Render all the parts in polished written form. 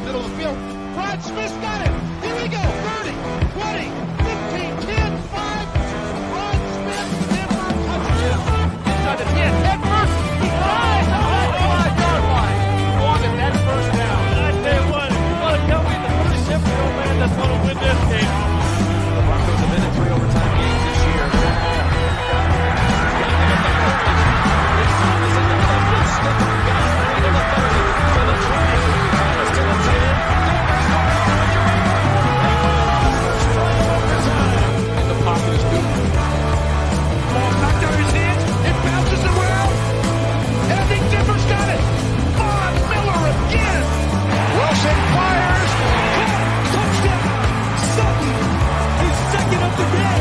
middle of the field. Rod Smith's got it. Here we go. 30, 20, 15, 10, 5. Rod Smith, Denver, touchdown. Inside the 10, Denver. He flies on the 5-yard line. He wanted that first down. And I tell you what, if you want to tell me the 37-year-old man that's going to win this game. The Broncos have been in 3 overtime games this year. This time is another good slip. Got it right to the 30, to the 20, Dallas to the 10. And the pocket is good. Ball knocked out of his hands. It bounces around. And I think Denver's got it. Von Miller again. Wilson fires. Touchdown. Sutton. He's second of the day.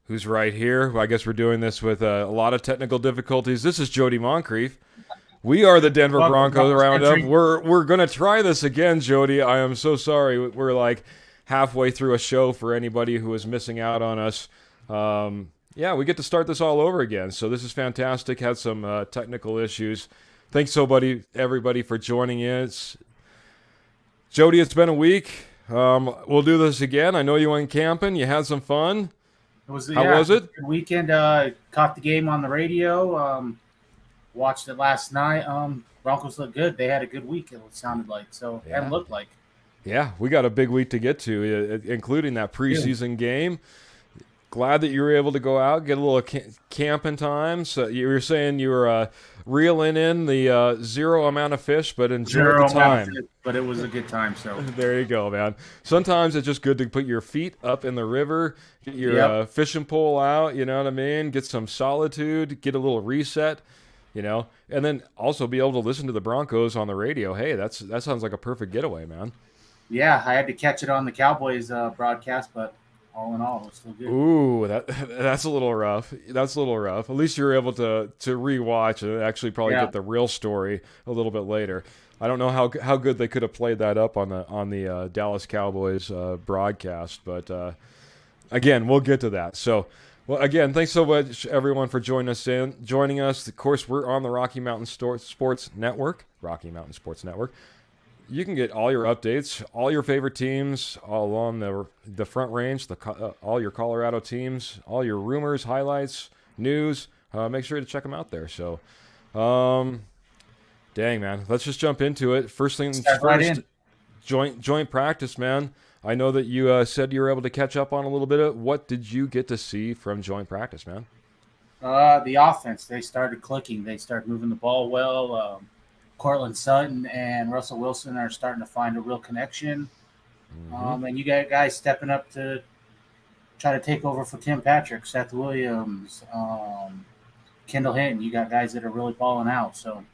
Who's right here? Well, I guess we're doing this with a lot of technical difficulties. This is Jody Moncrief. We are the Denver Broncos Roundup. We're going to try this again, Jody. I am so sorry. We're like halfway through a show for anybody who is missing out on us. Yeah, we get to start this all over again. So this is fantastic. Had some technical issues. Thanks, everybody, for joining in. Jody, it's been a week. We'll do this again. I know you went camping. You had some fun. How was it? Good weekend. Caught the game on the radio. Watched it last night. Broncos looked good. They had a good week, it sounded like. So Yeah. it looked like. Yeah, we got a big week to get to, including that preseason game. Glad that you were able to go out, get a little camping time. So you were saying you were reeling in the zero amount of fish, but enjoyed the time. But it was a good time. So There you go, man. Sometimes it's just good to put your feet up in the river, get your fishing pole out, you know what I mean? Get some solitude, get a little reset, you know, and then also be able to listen to the Broncos on the radio. Hey, that sounds like a perfect getaway, man. yeah, I had to catch it on the Cowboys broadcast, but all in all, it was still good. Ooh, that's a little rough. That's a little rough. At least you were able to rewatch and actually probably get the real story a little bit later. I don't know how good they could have played that up on the Dallas Cowboys broadcast, but again, we'll get to that. So, well, again, thanks so much everyone for joining us. Of course, we're on the Rocky Mountain Sports Network. Rocky Mountain Sports Network. You can get all your updates, all your favorite teams, all along the Front Range, all your Colorado teams, all your rumors, highlights, news. Make sure to check them out there. So, dang, man, let's just jump into it. First things first, joint practice, man. I know that you said you were able to catch up on a little bit of. What did you get to see from joint practice, man? The offense, they started clicking. They started moving the ball well. Cortland Sutton and Russell Wilson are starting to find a real connection. And you got guys stepping up to try to take over for Tim Patrick, Seth Williams, Kendall Hinton. You got guys that are really balling out. So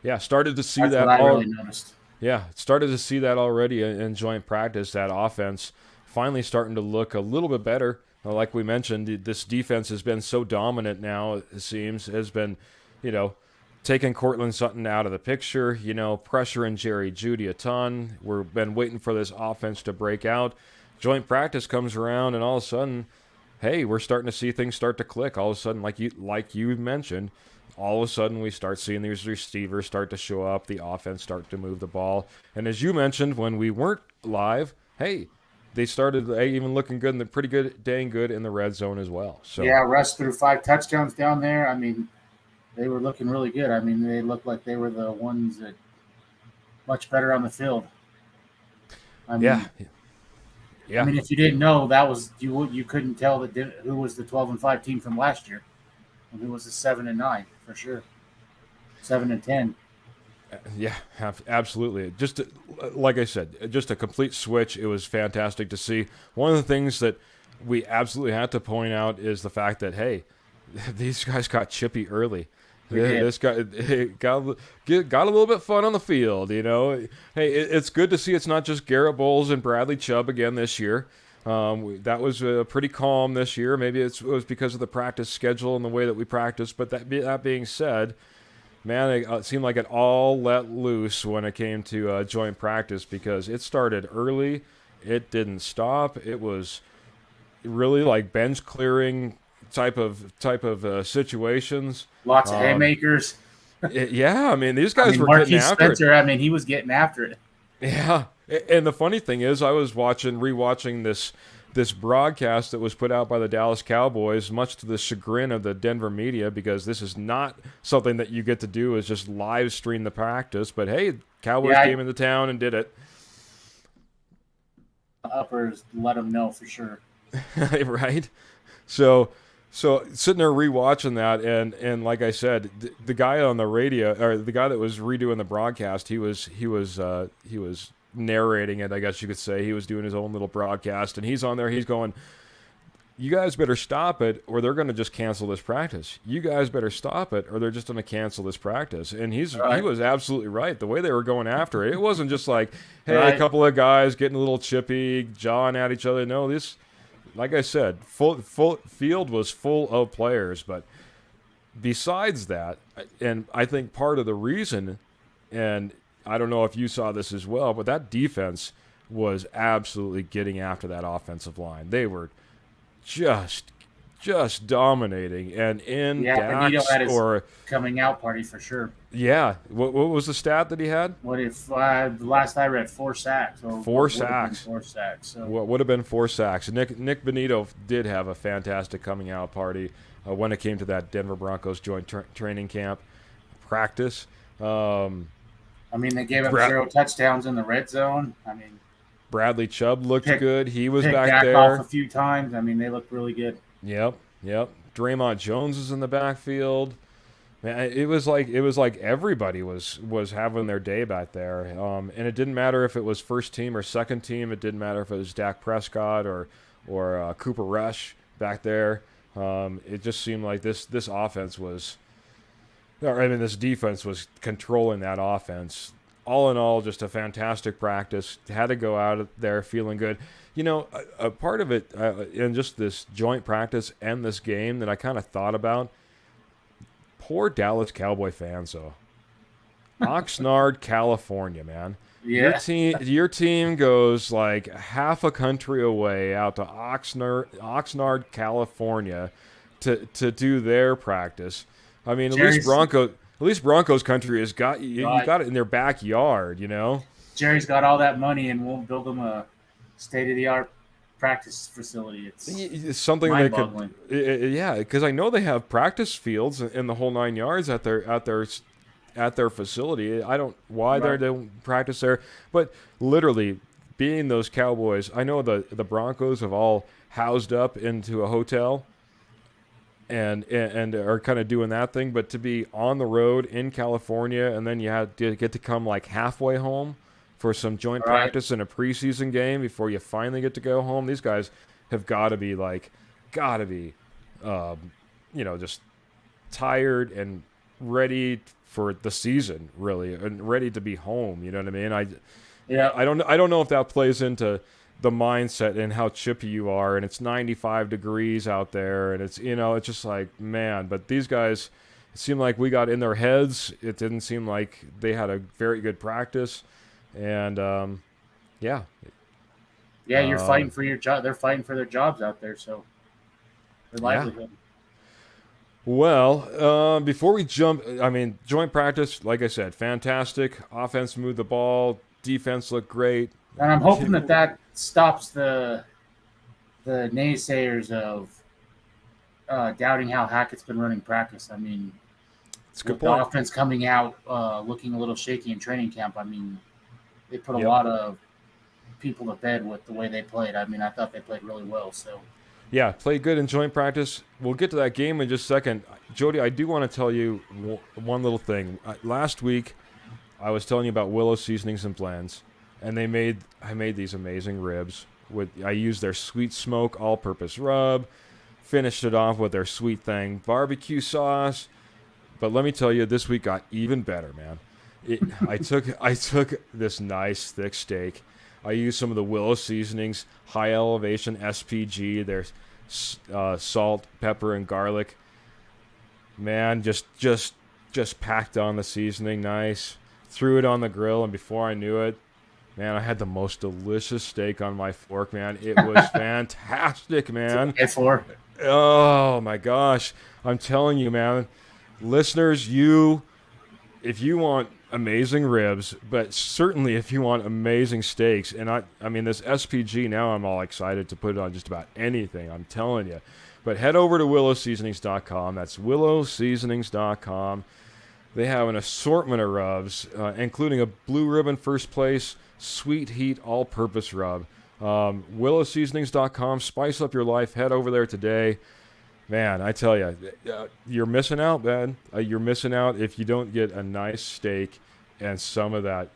yeah, started to see that's that. what I really noticed. Yeah, started to see that already in joint practice. That offense finally starting to look a little bit better. Like we mentioned, this defense has been so dominant now. It seems has been, taking Cortland Sutton out of the picture, pressuring Jerry Jeudy a ton. We've been waiting for this offense to break out. Joint practice comes around, and all of a sudden, hey, we're starting to see things start to click. All of a sudden, like you mentioned, all of a sudden we start seeing these receivers start to show up, the offense start to move the ball. And as you mentioned, when we weren't live, hey, they started even looking good and pretty good, dang good in the red zone as well. So yeah, Russ threw 5 touchdowns down there. I mean, they were looking really good. I mean, they looked like they were the ones that much better on the field. I mean, yeah. I mean, if you didn't know, that was you couldn't tell who was the 12-5 team from last year, and who was the 7-9 for sure, 7-10. Yeah, absolutely. Just like I said, just a complete switch. It was fantastic to see. One of the things that we absolutely had to point out is the fact that, hey, these guys got chippy early. This guy got a little bit fun on the field, Hey, it's good to see it's not just Garrett Bowles and Bradley Chubb again this year. That was pretty calm this year. Maybe it was because of the practice schedule and the way that we practiced. But that being said, man, it seemed like it all let loose when it came to joint practice because it started early. It didn't stop. It was really like bench clearing type of situations. Lots of haymakers. Yeah, I mean, these guys were Marquis getting after Spencer, it. I mean, he was getting after it. Yeah, and the funny thing is, I was rewatching this broadcast that was put out by the Dallas Cowboys, much to the chagrin of the Denver media, because this is not something that you get to do, is just live stream the practice. But hey, Cowboys came into town and did it. Uppers let them know for sure. Right? So sitting there rewatching that, and like I said, the guy on the radio, or the guy that was redoing the broadcast, he was narrating it, I guess you could say. He was doing his own little broadcast, and he's on there. He's going, "You guys better stop it, or they're going to just cancel this practice. You guys better stop it, or they're just going to cancel this practice." And he was absolutely right. The way they were going after it, it wasn't just like, hey, a couple of guys getting a little chippy, jawing at each other. No, this. Like I said, full field was full of players, but besides that, and I think part of the reason, and I don't know if you saw this as well, but that defense was absolutely getting after that offensive line. They were just dominating, and in Benito had his or coming out party for sure. Yeah, what was the stat that he had? What if the last I read 4 sacks? Or 4 sacks. 4 sacks. So. What would have been 4 sacks? Nick Benito did have a fantastic coming out party when it came to that Denver Broncos joint training camp practice. I mean, they gave up 0 touchdowns in the red zone. I mean, Bradley Chubb looked good. He was back there. Off a few times. I mean, they looked really good. Yep. Draymond Jones was in the backfield. Man, it was like everybody was having their day back there, and it didn't matter if it was first team or second team. It didn't matter if it was Dak Prescott or Cooper Rush back there. It just seemed like this offense was, this defense was controlling that offense. All in all, just a fantastic practice. Had to go out there feeling good. You know, a part of it in just this joint practice and this game that I kind of thought about. Poor Dallas Cowboy fans, though. Oxnard, California, man. Yeah. Your team goes like half a country away out to Oxnard, California, to do their practice. I mean, at least Broncos country has got you got it in their backyard, you know. Jerry's got all that money and won't build them a state-of-the-art practice facility. It's something they could, because I know they have practice fields in the whole 9 yards at their facility. I don't why they don't practice there, but literally being those Cowboys, I know the Broncos have all housed up into a hotel and are kind of doing that thing, but to be on the road in California and then you have to get to come like halfway home for some joint practice in a preseason game before you finally get to go home. These guys have got to be just tired and ready for the season, really, and ready to be home. You know what I mean? I don't know if that plays into the mindset and how chippy you are, and it's 95 degrees out there, and it's just like, man. But these guys, it seemed like we got in their heads. It didn't seem like they had a very good practice. And you're fighting for your job. They're fighting for their jobs out there, so their livelihood. Well, before we jump, joint practice, like I said, fantastic. Offense moved the ball, defense looked great, and I'm hoping that stops the naysayers of doubting how Hackett's been running practice. I mean, it's a good with point. The offense coming out looking a little shaky in training camp. I mean. They put a lot of people to bed with the way they played. I mean, I thought they played really well. So, yeah, played good in joint practice. We'll get to that game in just a second. Jody, I do want to tell you one little thing. Last week, I was telling you about Willow Seasonings and Blends, and I made these amazing ribs. I used their Sweet Smoke all-purpose rub, finished it off with their Sweet Thing barbecue sauce. But let me tell you, this week got even better, man. I took this nice thick steak. I use some of the Willow Seasonings high elevation SPG. There's salt, pepper, and garlic. Man, just packed on the seasoning nice. Threw it on the grill, and before I knew it, man, I had the most delicious steak on my fork, man. It was fantastic, man. A4. Oh, my gosh. I'm telling you, man. Listeners, if you want amazing ribs, but certainly if you want amazing steaks, and I mean, this SPG, now I'm all excited to put it on just about anything, I'm telling you. But head over to willowseasonings.com. That's willowseasonings.com. They have an assortment of rubs, including a Blue Ribbon First Place Sweet Heat All-Purpose Rub. Willowseasonings.com. Spice up your life. Head over there today. Man, I tell you, you're missing out, man. You're missing out if you don't get a nice steak and some of that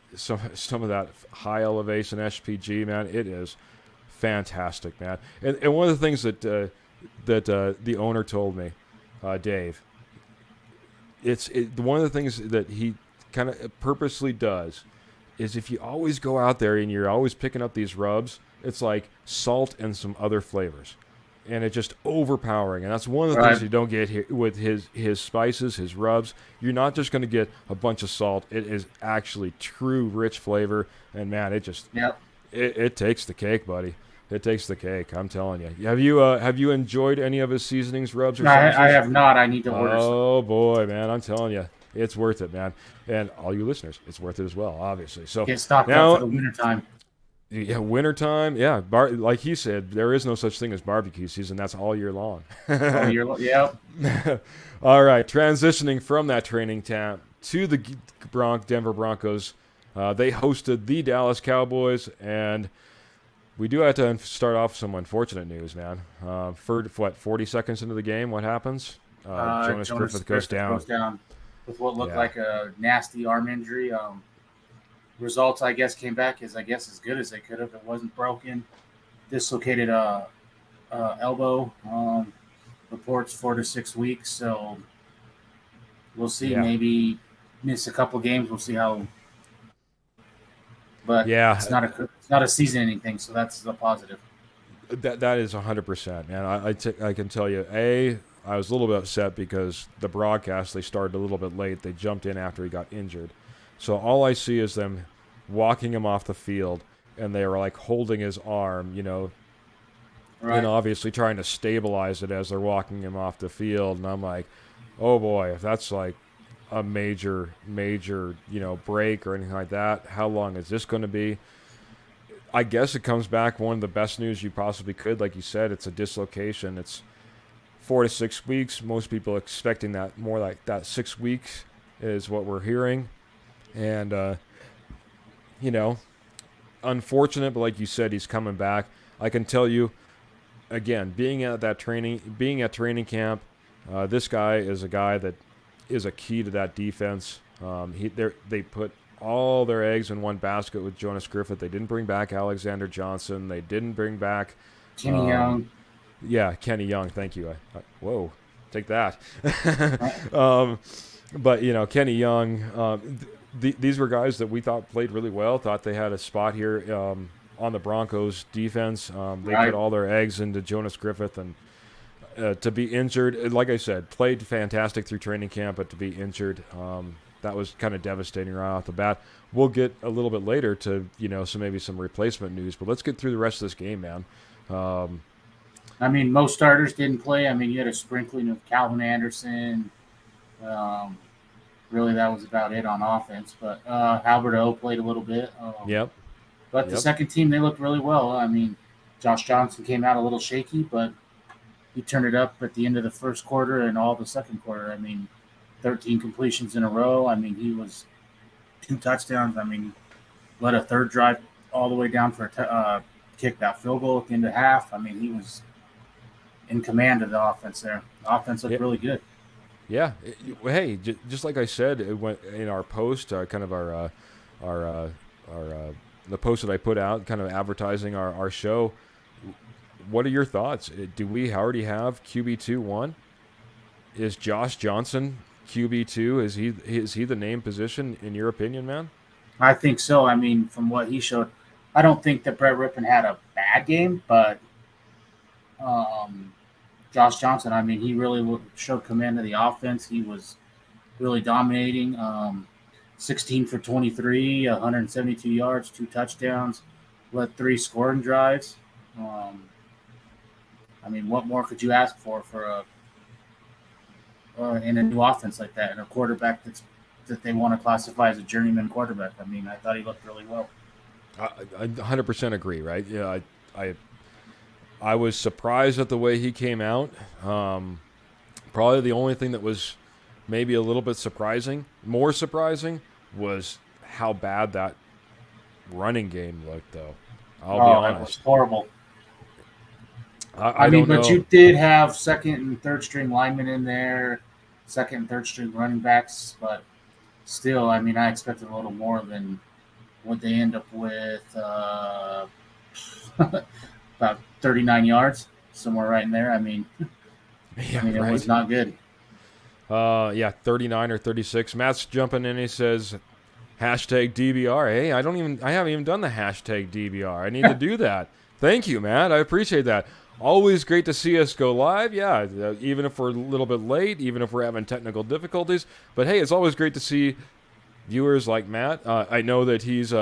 high elevation SPG, man. It is fantastic, man. And one of the things that the owner told me, Dave, one of the things that he kind of purposely does is if you always go out there and you're always picking up these rubs, it's like salt and some other flavors. And it's just overpowering. And that's one of the things you don't get here with his spices, his rubs. You're not just going to get a bunch of salt. It is actually true rich flavor. And, man, it takes the cake, buddy. It takes the cake. I'm telling you. Have you enjoyed any of his seasonings, rubs, or No, I have not. I need to order some. Oh, boy, man. I'm telling you. It's worth it, man. And all you listeners, it's worth it as well, obviously. So get stocked up for the wintertime. Yeah, wintertime. Yeah, like he said, there is no such thing as barbecue season. That's all year long. Yep. All right, transitioning from that training camp to the Denver Broncos. They hosted the Dallas Cowboys, and we do have to start off some unfortunate news, man. 40 seconds into the game, what happens? Jonas Griffith goes down with what looked like a nasty arm injury. Results, I guess, came back as good as they could have. It wasn't broken. Dislocated elbow. Reports 4 to 6 weeks. So we'll see. Yeah. Maybe miss a couple games. We'll see how. But it's not a season-ending thing, so that's a positive. That is 100%, man. I can tell you, I was a little bit upset because the broadcast, they started a little bit late. They jumped in after he got injured. So all I see is them walking him off the field, and they were like holding his arm, and obviously trying to stabilize it as they're walking him off the field. And I'm like, oh boy, if that's like a major, break or anything like that, how long is this going to be? I guess it comes back one of the best news you possibly could. Like you said, it's a dislocation. It's 4 to 6 weeks. Most people expecting that more like that 6 weeks is what we're hearing. And, unfortunate, but like you said, he's coming back. I can tell you, again, being at training camp, this guy is a guy that is a key to that defense. They put all their eggs in one basket with Jonas Griffith. They didn't bring back Alexander Johnson. They didn't bring back Kenny Young. Yeah, Kenny Young. Thank you. Whoa, take that. But Kenny Young. These were guys that we thought played really well, thought they had a spot here on the Broncos defense. They put all their eggs into Jonas Griffith, and to be injured, like I said, played fantastic through training camp, but to be injured, that was kind of devastating right off the bat. We'll get a little bit later to, maybe some replacement news, but let's get through the rest of this game, man. Most starters didn't play. You had a sprinkling of Calvin Anderson. Really, that was about it on offense. But Albert O played a little bit. But the second team, they looked really well. Josh Johnson came out a little shaky, but he turned it up at the end of the first quarter and all the second quarter. 13 completions in a row. He was 2 touchdowns. Led a third drive all the way down for a kick that field goal at the end of half. He was in command of the offense there. The offense looked really good. Yeah. Hey, just like I said, it went in our post, the post that I put out, kind of advertising our show. What are your thoughts? Do we already have QB2-1? Is Josh Johnson QB2? Is he the name position in your opinion, man? I think so. From what he showed, I don't think that Brett Rippon had a bad game, but Josh Johnson, I mean, he really showed command of the offense. He was really dominating. 16 for 23, 172 yards, 2 touchdowns, led 3 scoring drives. I mean, what more could you ask for in a new offense like that, and a quarterback that they want to classify as a journeyman quarterback? I mean, I thought he looked really well. I 100% agree, right? Yeah, I was surprised at the way he came out. Probably the only thing that was maybe a little bit more surprising, was how bad that running game looked, though. I'll be honest. It was horrible. I mean, but you did have second and third string linemen in there, second and third string running backs, but still, I mean, I expected a little more than what they end up with. About 39 yards, somewhere right in there. I mean, yeah, it was not good. 39 or 36. Matt's jumping in. He says, #DBR. Hey, I haven't even done the #DBR. I need to do that. Thank you, Matt. I appreciate that. Always great to see us go live. Yeah, even if we're a little bit late, even if we're having technical difficulties. But hey, it's always great to see viewers like Matt. I know that he's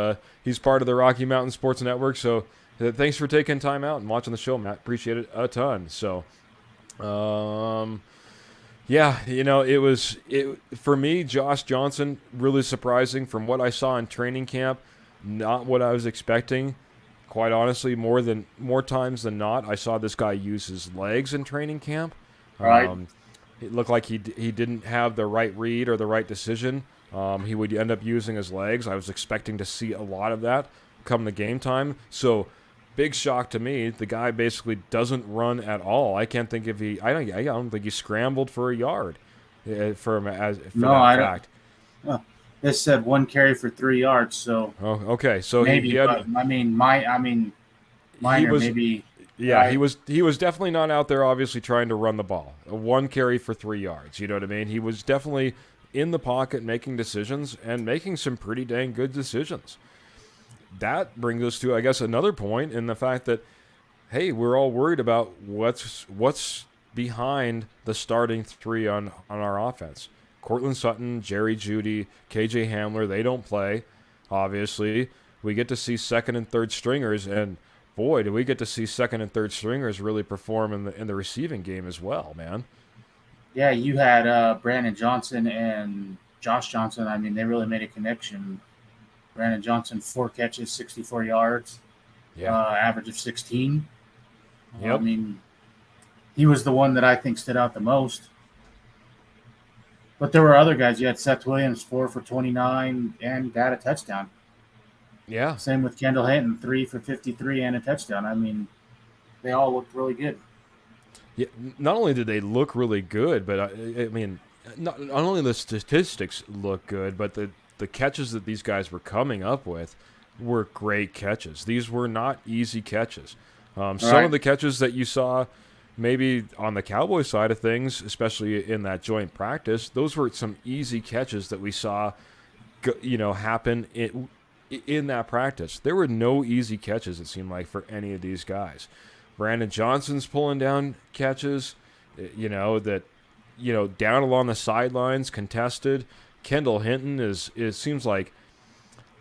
part of the Rocky Mountain Sports Network, so thanks for taking time out and watching the show, Matt. Appreciate it a ton. So, yeah, for me, Josh Johnson, really surprising from what I saw in training camp. Not what I was expecting. Quite honestly, more times than not, I saw this guy use his legs in training camp. Right. It looked like he didn't have the right read or the right decision. He would end up using his legs. I was expecting to see a lot of that come the game time. So, big shock to me. The guy basically doesn't run at all. I can't think if I don't think he scrambled for a yard. For that fact. This said 1 carry for 3 yards. So. Oh, okay. So maybe. he had. But, minor maybe. Yeah, right? he was definitely not out there obviously trying to run the ball. 1 carry for 3 yards. You know what I mean? He was definitely in the pocket making decisions and making some pretty dang good decisions. That brings us to, I guess, another point in the fact that, hey, we're all worried about what's behind the starting 3 on our offense. Cortland Sutton, Jerry Jeudy, KJ Hamler, they don't play, obviously. We get to see second and third stringers, and boy, do we get to see second and third stringers really perform in the receiving game as well, man. Yeah, you had Brandon Johnson and Josh Johnson. I mean, they really made a connection. Brandon Johnson, 4 catches, 64 yards, average of 16. Yep. I mean, he was the one that I think stood out the most. But there were other guys. You had Seth Williams, 4 for 29 and got a touchdown. Yeah. Same with Kendall Hinton, 3 for 53 and a touchdown. I mean, they all looked really good. Yeah. Not only did they look really good, but I mean, not only the statistics look good, but the catches that these guys were coming up with were great catches. These were not easy catches. Some of the catches that you saw maybe on the Cowboy side of things, especially in that joint practice, those were some easy catches that we saw happen in that practice. There were no easy catches, it seemed like, for any of these guys. Brandon Johnson's pulling down catches, down along the sidelines, contested. Kendall Hinton it seems like,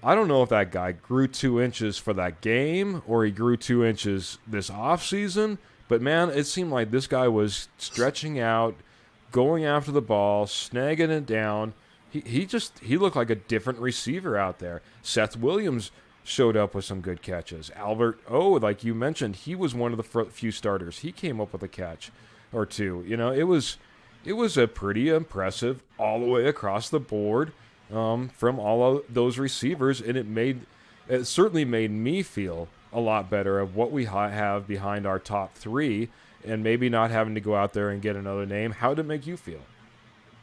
I don't know if that guy grew 2 inches for that game or he grew 2 inches this offseason, but man, it seemed like this guy was stretching out, going after the ball, snagging it down. He looked like a different receiver out there. Seth Williams showed up with some good catches. Albert like you mentioned, he was one of the few starters. He came up with a catch or 2. It was a pretty impressive all the way across the board from all of those receivers, and it certainly made me feel a lot better of what we have behind our top 3, and maybe not having to go out there and get another name. How did it make you feel?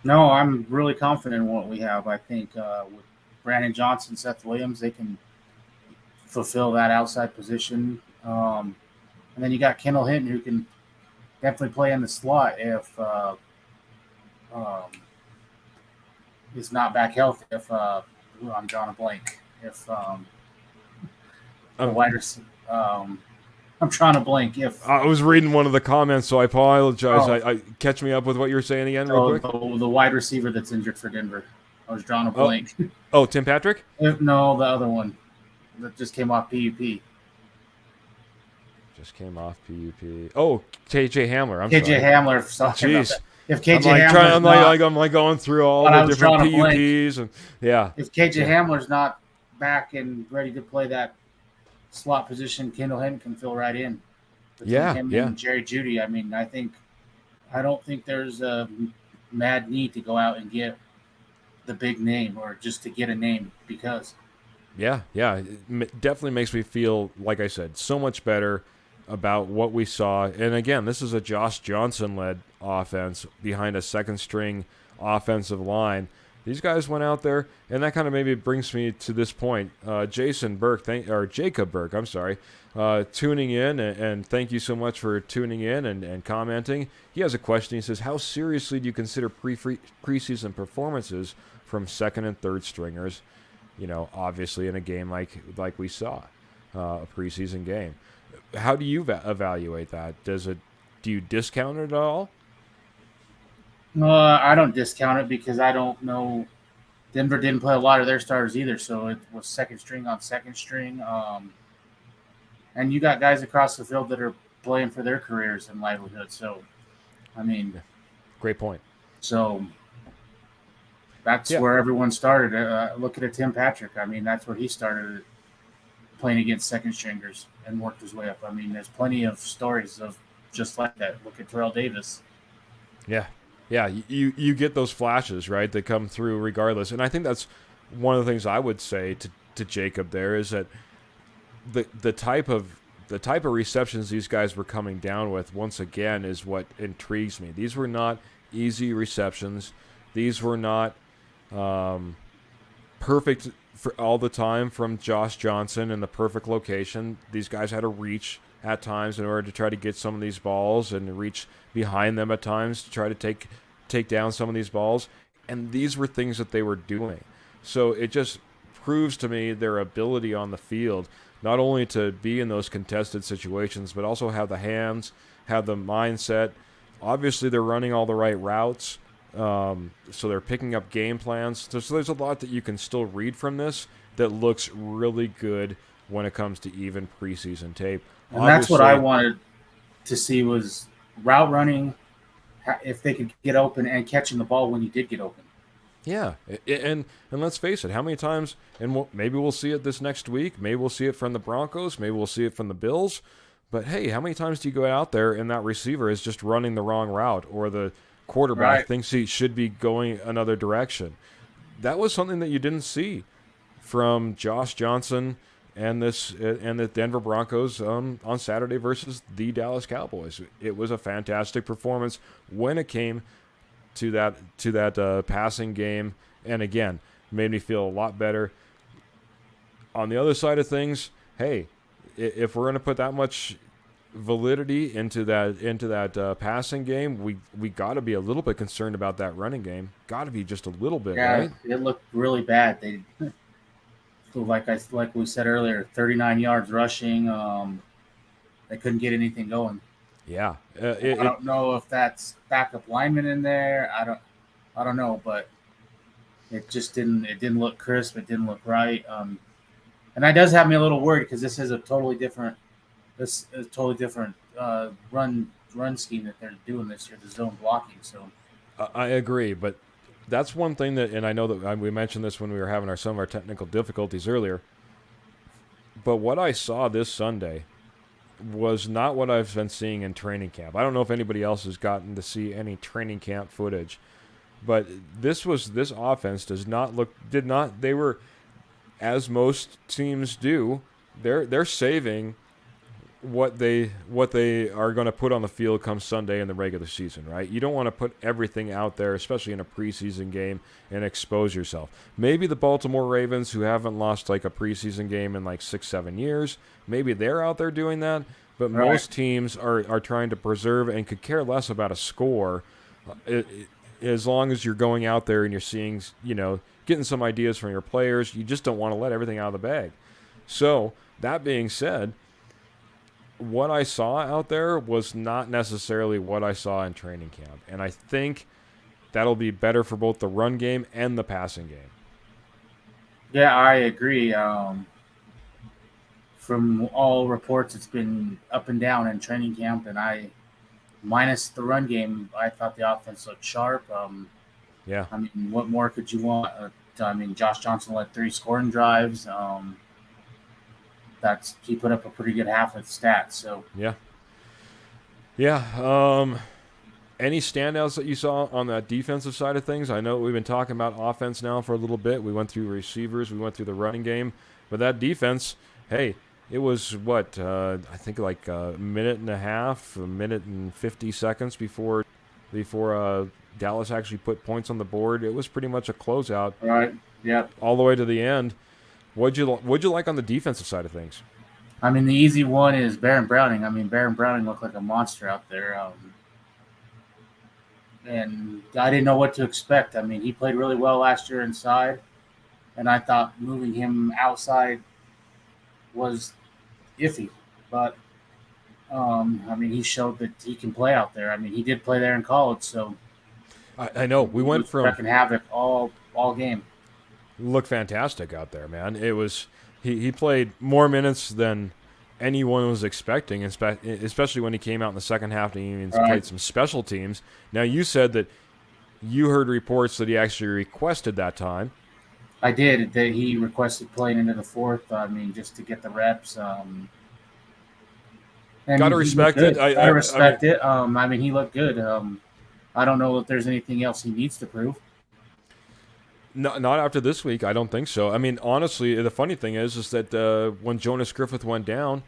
No, I'm really confident in what we have. I think with Brandon Johnson, Seth Williams, they can fulfill that outside position. And then you got Kendall Hinton, who can definitely play in the slot if he's not back healthy. I'm drawing a blank. wide receiver. I'm trying to blank. If I was reading one of the comments, so I apologize. Oh. I catch me up with what you were saying again, real quick. the wide receiver that's injured for Denver, I was drawing a blank. Oh, Tim Patrick? No, the other one that just came off PUP. Just came off PUP. Oh, KJ Hamler. I'm KJ sorry. Hamler. Sorry about Jeez. that. If KJ I'm like going through all the different PUPs and yeah. If KJ Hamler's not back and ready to play that slot position, Kendall Hinton can fill right in. Between him and Jerry Jeudy. I mean, I don't think there's a mad need to go out and get the big name or just to get a name because. Yeah. It definitely makes me feel, like I said, so much better about what we saw. And again, this is a Josh Johnson-led offense behind a second-string offensive line. These guys went out there, and that kind of maybe brings me to this point. Jacob Burke, I'm sorry, tuning in, and thank you so much for tuning in and commenting. He has a question. He says, how seriously do you consider preseason performances from second and third stringers, obviously in a game like we saw, a preseason game? How do you evaluate that? Do you discount it at all? I don't discount it because I don't know. Denver didn't play a lot of their starters either, so it was second string on second string. And you got guys across the field that are playing for their careers and livelihood. So, I mean, great point. So that's where everyone started. Look at Tim Patrick. I mean, that's where he started playing against second stringers and worked his way up. I mean, there's plenty of stories of just like that. Look at Terrell Davis. Yeah. Yeah, you get those flashes, right, that come through regardless. And I think that's one of the things I would say to Jacob there is that the type of receptions these guys were coming down with, once again, is what intrigues me. These were not easy receptions. These were not perfect for all the time from Josh Johnson in the perfect location. These guys had to reach at times in order to try to get some of these balls and reach behind them at times to try to take down some of these balls. And these were things that they were doing. So it just proves to me their ability on the field, not only to be in those contested situations, but also have the hands, have the mindset. Obviously, they're running all the right routes, so they're picking up game plans. So there's a lot that you can still read from this that looks really good when it comes to even preseason tape. And that's what I wanted to see was route running, if they could get open and catching the ball when you did get open. Yeah, and let's face it, how many times, and maybe we'll see it this next week, maybe we'll see it from the Broncos, maybe we'll see it from the Bills, but hey, how many times do you go out there and that receiver is just running the wrong route, or the quarterback thinks he should be going another direction? That was something that you didn't see from Josh Johnson and the Denver Broncos on Saturday versus the Dallas Cowboys. It was a fantastic performance when it came to that passing game, and again, made me feel a lot better. On the other side of things, hey, if we're going to put that much validity into that passing game, we got to be a little bit concerned about that running game. Got to be just a little bit, right? It looked really bad. Like we said earlier, 39 yards rushing. They couldn't get anything going. Yeah, I don't know if that's backup lineman in there. I don't know, but it just didn't. It didn't look crisp. It didn't look right. And that does have me a little worried because this is a totally different. This is a totally different run scheme that they're doing this year. The zone blocking. So I agree, but that's one thing that, and I know that we mentioned this when we were having some of our technical difficulties earlier, but what I saw this Sunday was not what I've been seeing in training camp. I don't know if anybody else has gotten to see any training camp footage, but this offense they were, as most teams do, they're saving what they are going to put on the field come Sunday in the regular season, right? You don't want to put everything out there, especially in a preseason game, and expose yourself. Maybe the Baltimore Ravens, who haven't lost like a preseason game in like 6-7 years, maybe they're out there doing that, but most teams are trying to preserve and could care less about a score, as long as you're going out there and you're seeing, getting some ideas from your players. You just don't want to let everything out of the bag. So That being said, what I saw out there was not necessarily what I saw in training camp. And I think that'll be better for both the run game and the passing game. Yeah, I agree. From all reports, it's been up and down in training camp, and minus the run game, I thought the offense looked sharp. Yeah. I mean, what more could you want? Josh Johnson led 3 scoring drives. He put up a pretty good half with stats. So yeah. Any standouts that you saw on that defensive side of things? I know we've been talking about offense now for a little bit. We went through receivers, we went through the running game, but that defense, hey, it was I think like a minute and a half, a minute and 50 seconds before Dallas actually put points on the board. It was pretty much a closeout. Right. Yeah. All the way to the end. What'd you like on the defensive side of things? I mean, the easy one is Baron Browning. I mean, Baron Browning looked like a monster out there. And I didn't know what to expect. I mean, he played really well last year inside, and I thought moving him outside was iffy. But, I mean, he showed that he can play out there. I mean, he did play there in college, so I know. We went from wrecking havoc all game. Looked fantastic out there, man. It was he played more minutes than anyone was expecting, especially when he came out in the second half and he even played some special teams. Now, you said that you heard reports that he actually requested that time. I did. That he requested playing into the fourth. I mean, just to get the reps. Gotta respect it. I respect it. I mean, he looked good. I don't know if there's anything else he needs to prove. Not after this week. I don't think so. I mean, honestly, the funny thing is that when Jonas Griffith went down,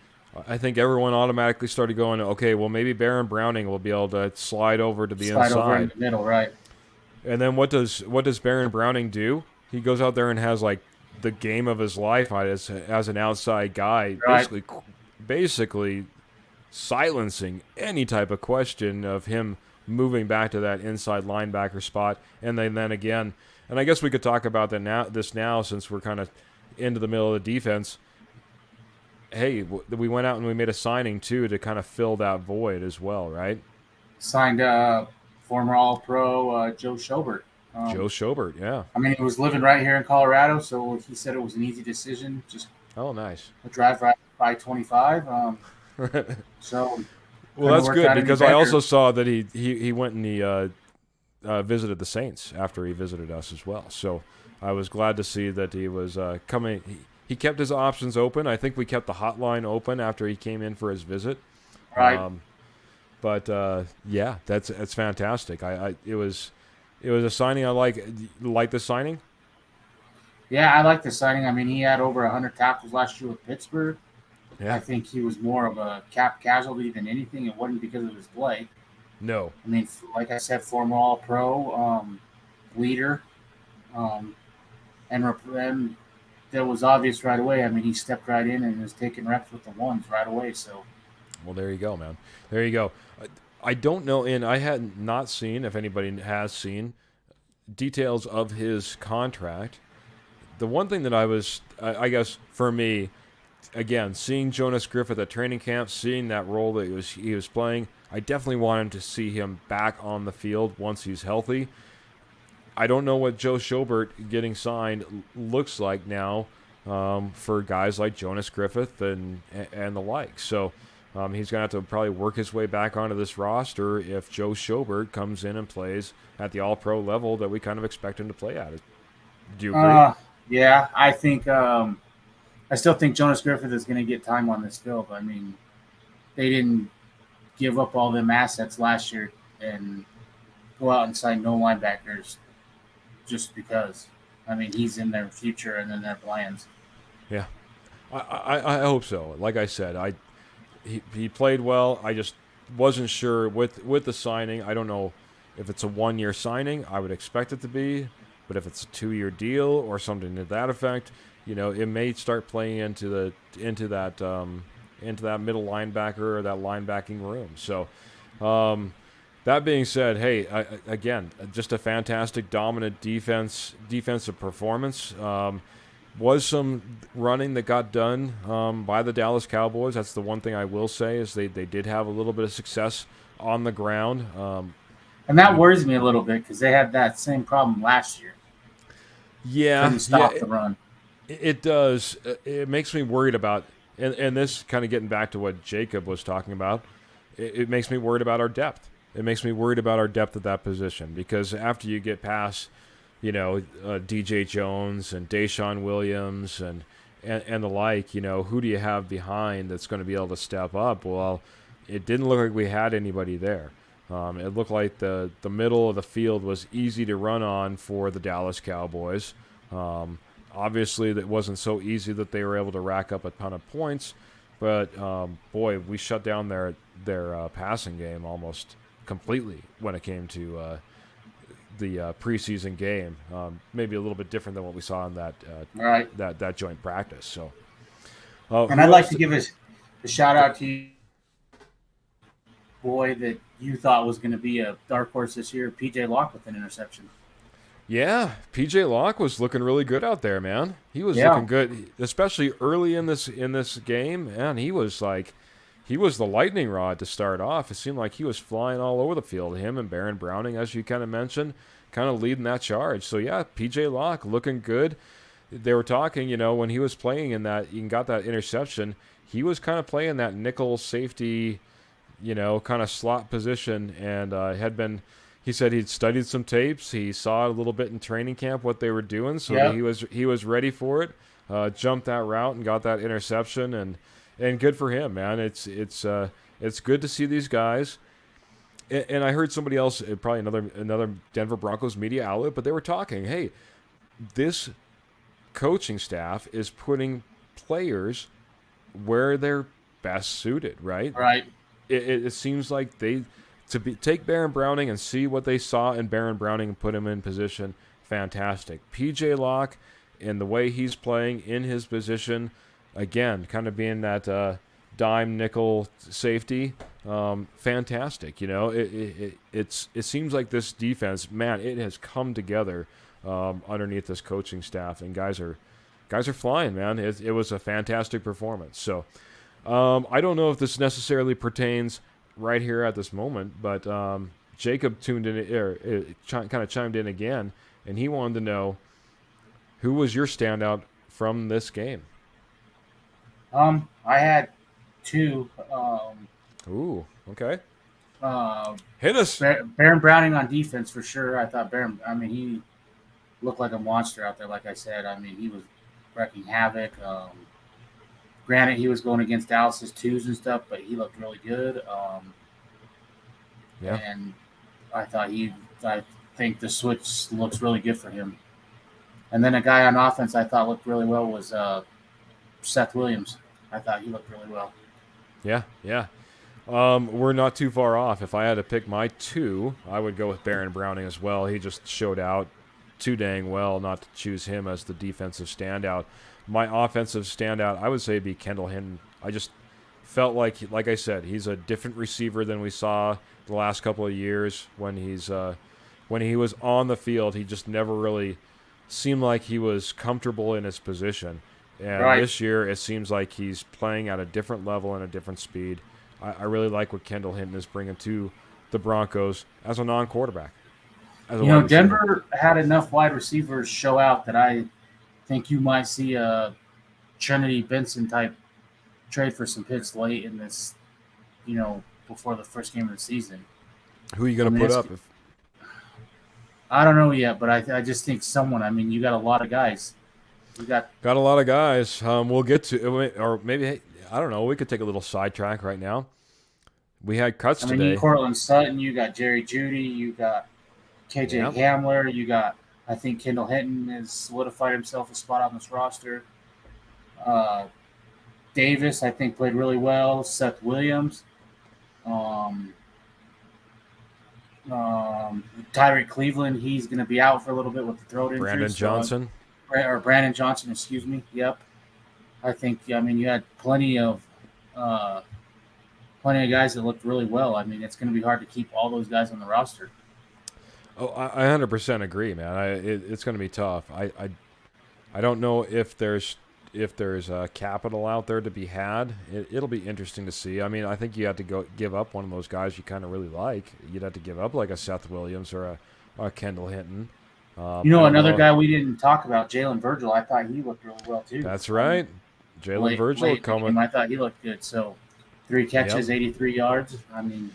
I think everyone automatically started going, okay, well, maybe Baron Browning will be able to slide over to the inside. Slide over in the middle, right. And then what does Baron Browning do? He goes out there and has, like, the game of his life as an outside guy, right. basically silencing any type of question of him moving back to that inside linebacker spot. And then again, and I guess we could talk about this now since we're kind of into the middle of the defense. Hey, we went out and we made a signing, too, to kind of fill that void as well, right? Signed former All-Pro Joe Schobert. Joe Schobert, yeah. I mean, he was living right here in Colorado, so he said it was an easy decision. Just nice. A drive right by 25. So, well, that's good because I also saw that he went and he visited the Saints after he visited us as well. So I was glad to see that he was coming. He kept his options open. I think we kept the hotline open after he came in for his visit. Right. Yeah, that's fantastic. It was a signing I like. Like the signing? Yeah, I like the signing. I mean, he had over 100 tackles last year with Pittsburgh. Yeah. I think he was more of a cap casualty than anything. It wasn't because of his play. No. I mean, like I said, former All-Pro, leader, and that was obvious right away. I mean, he stepped right in and was taking reps with the ones right away. So, well, there you go, man. There you go. I don't know, and I had not seen, if anybody has seen, details of his contract. The one thing that I guess for me, again, seeing Jonas Griffith at training camp, seeing that role that he was playing, I definitely wanted to see him back on the field once he's healthy. I don't know what Joe Schobert getting signed looks like now for guys like Jonas Griffith and the like. So he's going to have to probably work his way back onto this roster if Joe Schobert comes in and plays at the All-Pro level that we kind of expect him to play at. Do you agree? Yeah, I think I still think Jonas Griffith is going to get time on this field. I mean, they didn't give up all them assets last year and go out and sign no linebackers just because. I mean, he's in their future and in their plans. Yeah, I hope so. Like I said, he played well. I just wasn't sure with the signing. I don't know if it's a 1-year signing. I would expect it to be, but if it's a 2-year deal or something to that effect, it may start playing into that middle linebacker or that linebacking room. So, that being said, hey, again, just a fantastic, dominant defensive performance. Was some running that got done by the Dallas Cowboys. That's the one thing I will say is they did have a little bit of success on the ground. And that worries me a little bit because they had that same problem last year. Couldn't stop the run. It does. It makes me worried about, and this kind of getting back to what Jacob was talking about, it makes me worried about our depth. It makes me worried about our depth at that position because after you get past, DJ Jones and Deshaun Williams and the like, who do you have behind that's going to be able to step up? Well, it didn't look like we had anybody there. It looked like the middle of the field was easy to run on for the Dallas Cowboys. Obviously, it wasn't so easy that they were able to rack up a ton of points, but boy, we shut down their passing game almost completely when it came to the preseason game. Maybe a little bit different than what we saw in that joint practice. So, and I'd like to give a shout out to you, boy, that you thought was going to be a dark horse this year, PJ Locke with an interception. Yeah, PJ Locke was looking really good out there, man. He was looking good, especially early in this game. Man, he was the lightning rod to start off. It seemed like he was flying all over the field. Him and Baron Browning, as you kind of mentioned, kind of leading that charge. So yeah, PJ Locke looking good. They were talking, when he was playing in that, he got that interception. He was kind of playing that nickel safety, kind of slot position, and had been. He said he'd studied some tapes. He saw a little bit in training camp what they were doing, so he was ready for it. Jumped that route and got that interception, and good for him, man. It's good to see these guys. And I heard somebody else, probably another Denver Broncos media outlet, but they were talking, hey, this coaching staff is putting players where they're best suited, right? Right. It seems like take Baron Browning and see what they saw in Baron Browning and put him in position. Fantastic. PJ Locke and the way he's playing in his position, again, kind of being that dime nickel safety, fantastic. It seems like this defense, man, it has come together underneath this coaching staff, and guys are flying, man. It was a fantastic performance. So I don't know if this necessarily pertains right here at this moment, but Jacob tuned in, kind of chimed in again, and he wanted to know who was your standout from this game. I had two. Ooh, okay. Hit us. Baron Browning on defense for sure. I thought he looked like a monster out there. Like I said, he was wrecking havoc. Granted, he was going against Dallas's twos and stuff, but he looked really good. And I think the switch looks really good for him. And then a guy on offense I thought looked really well was Seth Williams. I thought he looked really well. Yeah. We're not too far off. If I had to pick my two, I would go with Baron Browning as well. He just showed out too dang well not to choose him as the defensive standout. My offensive standout, I would say, be Kendall Hinton. I just felt like I said, he's a different receiver than we saw the last couple of years when he was on the field. He just never really seemed like he was comfortable in his position. And This year, it seems like he's playing at a different level and a different speed. I really like what Kendall Hinton is bringing to the Broncos as a non-quarterback. Denver had enough wide receivers show out that I think you might see a Trinity Benson type trade for some picks late in this, before the first game of the season. Who are you going to put up? I don't know yet, but I just think someone. You got a lot of guys. We got a lot of guys. We'll get to, or maybe, I don't know. We could take a little sidetrack right now. We had cuts today. You Cortland Sutton. You got Jerry Jeudy. You got KJ Hamler. You got. I think Kendall Hinton has solidified himself a spot on this roster. Davis, I think, played really well. Seth Williams. Tyreek Cleveland, he's going to be out for a little bit with the throat injury. Brandon Johnson, excuse me. Yep. I think, you had plenty of guys that looked really well. It's going to be hard to keep all those guys on the roster. Oh, I 100% agree, man. It's going to be tough. I don't know if there's capital out there to be had. It'll be interesting to see. I mean, I think you have to give up one of those guys you kind of really like. You'd have to give up like a Seth Williams or a Kendall Hinton. Another guy we didn't talk about, Jalen Virgil. I thought he looked really well too. That's right. Jalen Virgil coming. I thought he looked good. So 3 catches, 83 yards. I mean,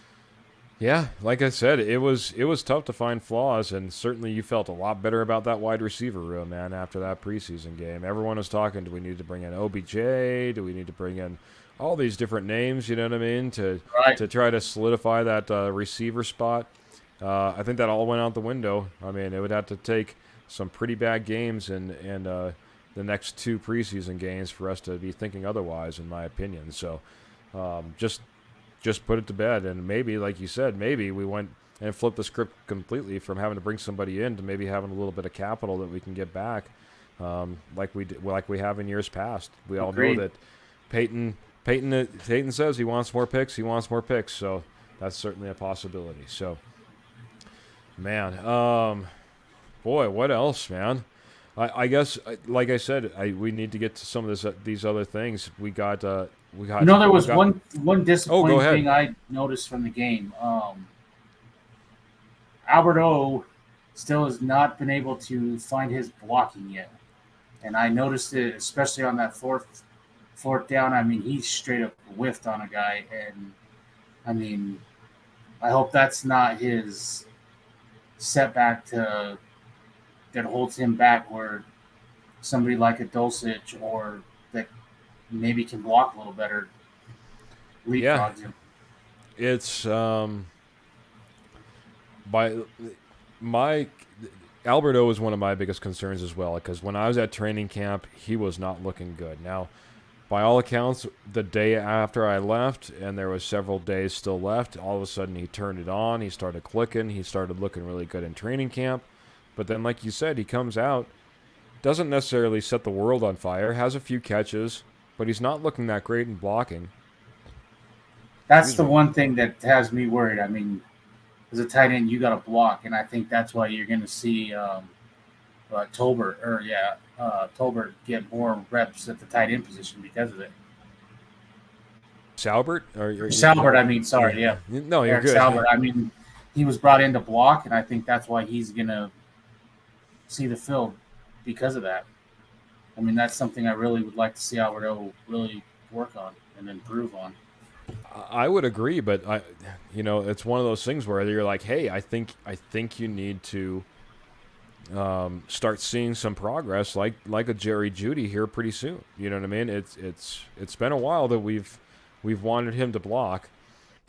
yeah, like I said, it was tough to find flaws, and certainly you felt a lot better about that wide receiver room, man, after that preseason game. Everyone was talking, do we need to bring in OBJ? Do we need to bring in all these different names, you know what I mean, to try to solidify that receiver spot? I think that all went out the window. I mean, it would have to take some pretty bad games and the next 2 preseason games for us to be thinking otherwise, in my opinion. So just put it to bed, and maybe, like you said, maybe we went and flipped the script completely from having to bring somebody in to maybe having a little bit of capital that we can get back, like we have in years past. We all know that Peyton says he wants more picks. He wants more picks, so that's certainly a possibility. So, man, boy, what else, man? I guess, like I said, we need to get to some of these other things. We got. There was one disappointing thing I noticed from the game. Albert O still has not been able to find his blocking yet, and I noticed it especially on that fourth down. I mean, he straight up whiffed on a guy, and I mean, I hope that's not his setback that holds him back, where somebody like a Dulcich or that maybe can block a little better leapfrogs him. It's Alberto is one of my biggest concerns as well, because when I was at training camp, he was not looking good. Now, by all accounts, the day after I left, and there was several days still left, all of a sudden he turned it on, he started clicking, he started looking really good in training camp. But then, like you said, he comes out, doesn't necessarily set the world on fire, has a few catches, but he's not looking that great in blocking. That's the one thing that has me worried. I mean, as a tight end, you got to block, and I think that's why you're going to see Tolbert get more reps at the tight end position because of it. Salbert? Salbert, I mean, sorry, yeah. No, you're Eric good. Salbert, I mean, he was brought in to block, and I think that's why he's going to see the field because of that. I mean, that's something I really would like to see Alberto really work on and improve on. I would agree, but it's one of those things where you're like, hey, I think you need to start seeing some progress, like a Jerry Jeudy here pretty soon. You know what I mean? It's been a while that we've wanted him to block.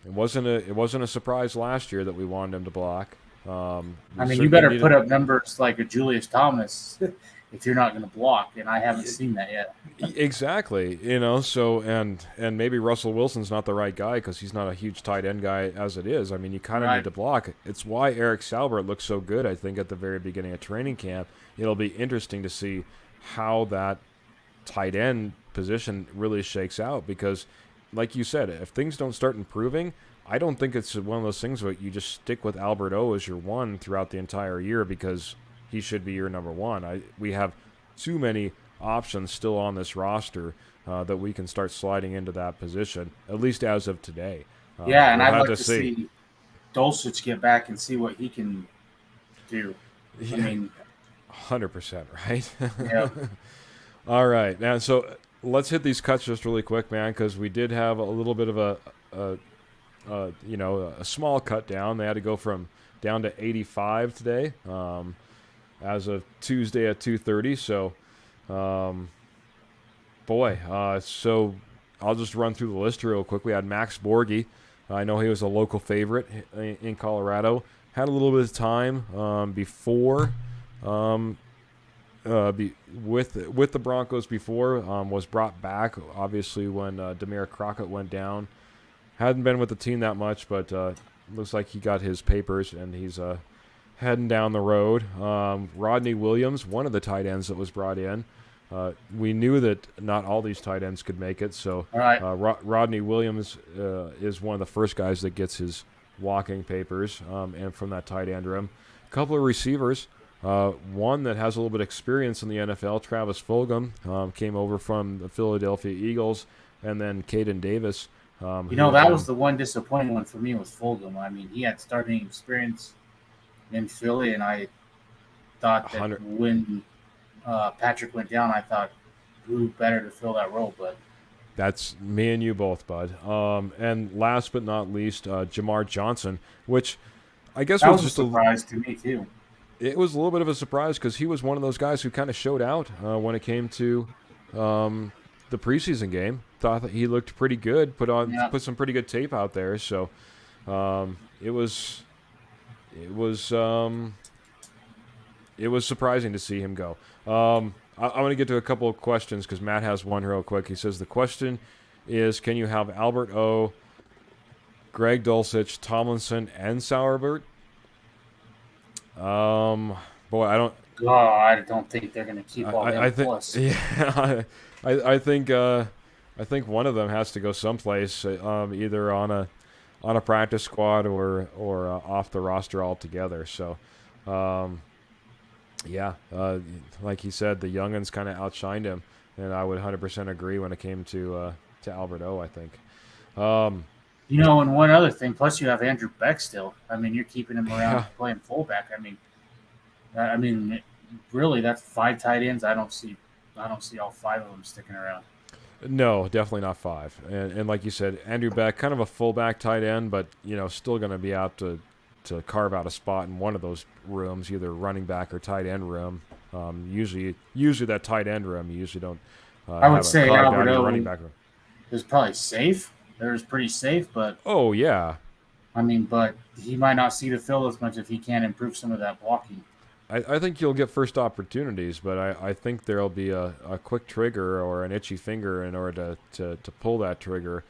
It wasn't a surprise last year that we wanted him to block. I mean, you better put up numbers like a Julius Thomas if you're not going to block, and I haven't seen that yet. Exactly, so and maybe Russell Wilson's not the right guy because he's not a huge tight end guy as it is. I mean, you kind of need to block. It's why Eric Salbert looked so good, I think, at the very beginning of training camp. It'll be interesting to see how that tight end position really shakes out because, like you said, if things don't start improving, I don't think it's one of those things where you just stick with Albert O as your one throughout the entire year because he should be your number one. We have too many options still on this roster that we can start sliding into that position, at least as of today. And I'd like to see Dulcich get back and see what he can do. I mean, 100%, right? Yeah. All right, man. So let's hit these cuts just really quick, man, because we did have a little bit of a small cut down. They had to go from down to 85 today, as of Tuesday at 2:30. So, so I'll just run through the list real quick. We had Max Borghi. I know he was a local favorite in Colorado. Had a little bit of time before with the Broncos before, was brought back, obviously, when Dbr Crockett went down. Hadn't been with the team that much, but looks like he got his papers, and he's heading down the road. Rodney Williams, one of the tight ends that was brought in. We knew that not all these tight ends could make it, so Rodney Williams is one of the first guys that gets his walking papers, and from that tight end room. A couple of receivers. One that has a little bit of experience in the NFL, Travis Fulgham, came over from the Philadelphia Eagles, and then Caden Davis. That was the one disappointing one for me was Fulgham. I mean, he had starting experience in Philly, and I thought that when Patrick went down, I thought who better to fill that role, but that's me and you both, bud. And last but not least, Jamar Johnson, which I guess was just a surprise to me too. It was a little bit of a surprise because he was one of those guys who kind of showed out when it came to the preseason game. Thought that he looked pretty good, put some pretty good tape out there. So it was surprising to see him go. I'm going to get to a couple of questions because Matt has one real quick. He says the question is, can you have Albert O, Greg Dulcich, Tomlinson, and Sauerbert? Boy, I don't. Oh, I don't think they're going to keep all them plus. Yeah, I think one of them has to go someplace, either on a practice squad or off the roster altogether. So, like he said, the youngins kind of outshined him, and I would 100% agree when it came to Albert O. I think. And one other thing, plus you have Andrew Beck still. I mean, you're keeping him around playing fullback. I mean, really, that's 5 tight ends. I don't see all 5 of them sticking around. No, definitely not 5. And like you said, Andrew Beck, kind of a fullback tight end, but still going to be out to carve out a spot in one of those rooms, either running back or tight end room. Usually that tight end room, you usually don't. I would say Albert O running back room is probably safe. They're pretty safe, but oh yeah. I mean, but he might not see the field as much if he can't improve some of that blocking. I think you'll get first opportunities, but I think there'll be a quick trigger or an itchy finger in order to pull that trigger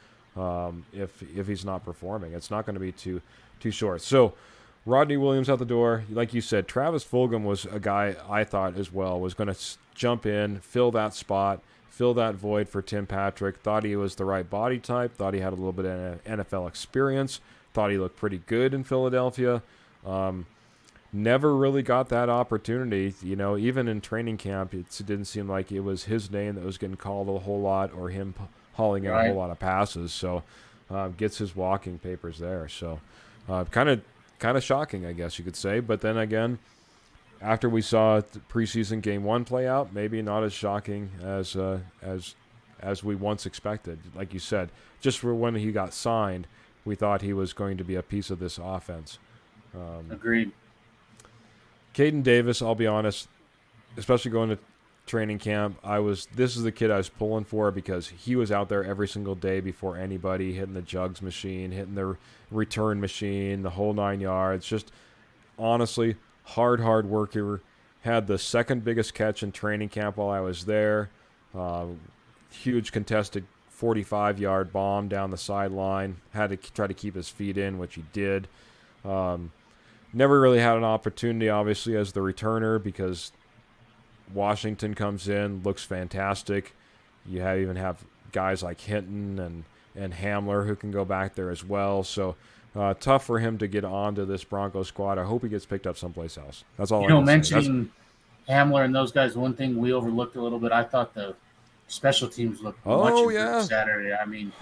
if he's not performing. It's not going to be too short. So Rodney Williams out the door. Like you said, Travis Fulgham was a guy I thought as well was going to jump in, fill that spot, fill that void for Tim Patrick. Thought he was the right body type. Thought he had a little bit of NFL experience. Thought he looked pretty good in Philadelphia. Never really got that opportunity. Even in training camp, it didn't seem like it was his name that was getting called a whole lot or him hauling in a whole lot of passes. So gets his walking papers there. So kind of shocking, I guess you could say. But then again, after we saw the preseason game 1 play out, maybe not as shocking as we once expected. Like you said, just for when he got signed, we thought he was going to be a piece of this offense. Agreed. Caden Davis, I'll be honest, especially going to training camp, this is the kid I was pulling for because he was out there every single day before anybody, hitting the jugs machine, hitting the return machine, the whole 9 yards. Just honestly, hard worker. Had the second biggest catch in training camp while I was there. Huge contested 45-yard bomb down the sideline. Had to try to keep his feet in, which he did. Never really had an opportunity, obviously, as the returner because Washington comes in, looks fantastic. You even have guys like Hinton and Hamler who can go back there as well. So tough for him to get onto this Broncos squad. I hope he gets picked up someplace else. That's all. Mentioning Hamler and those guys, one thing we overlooked a little bit. I thought the special teams looked much improved Saturday. I mean,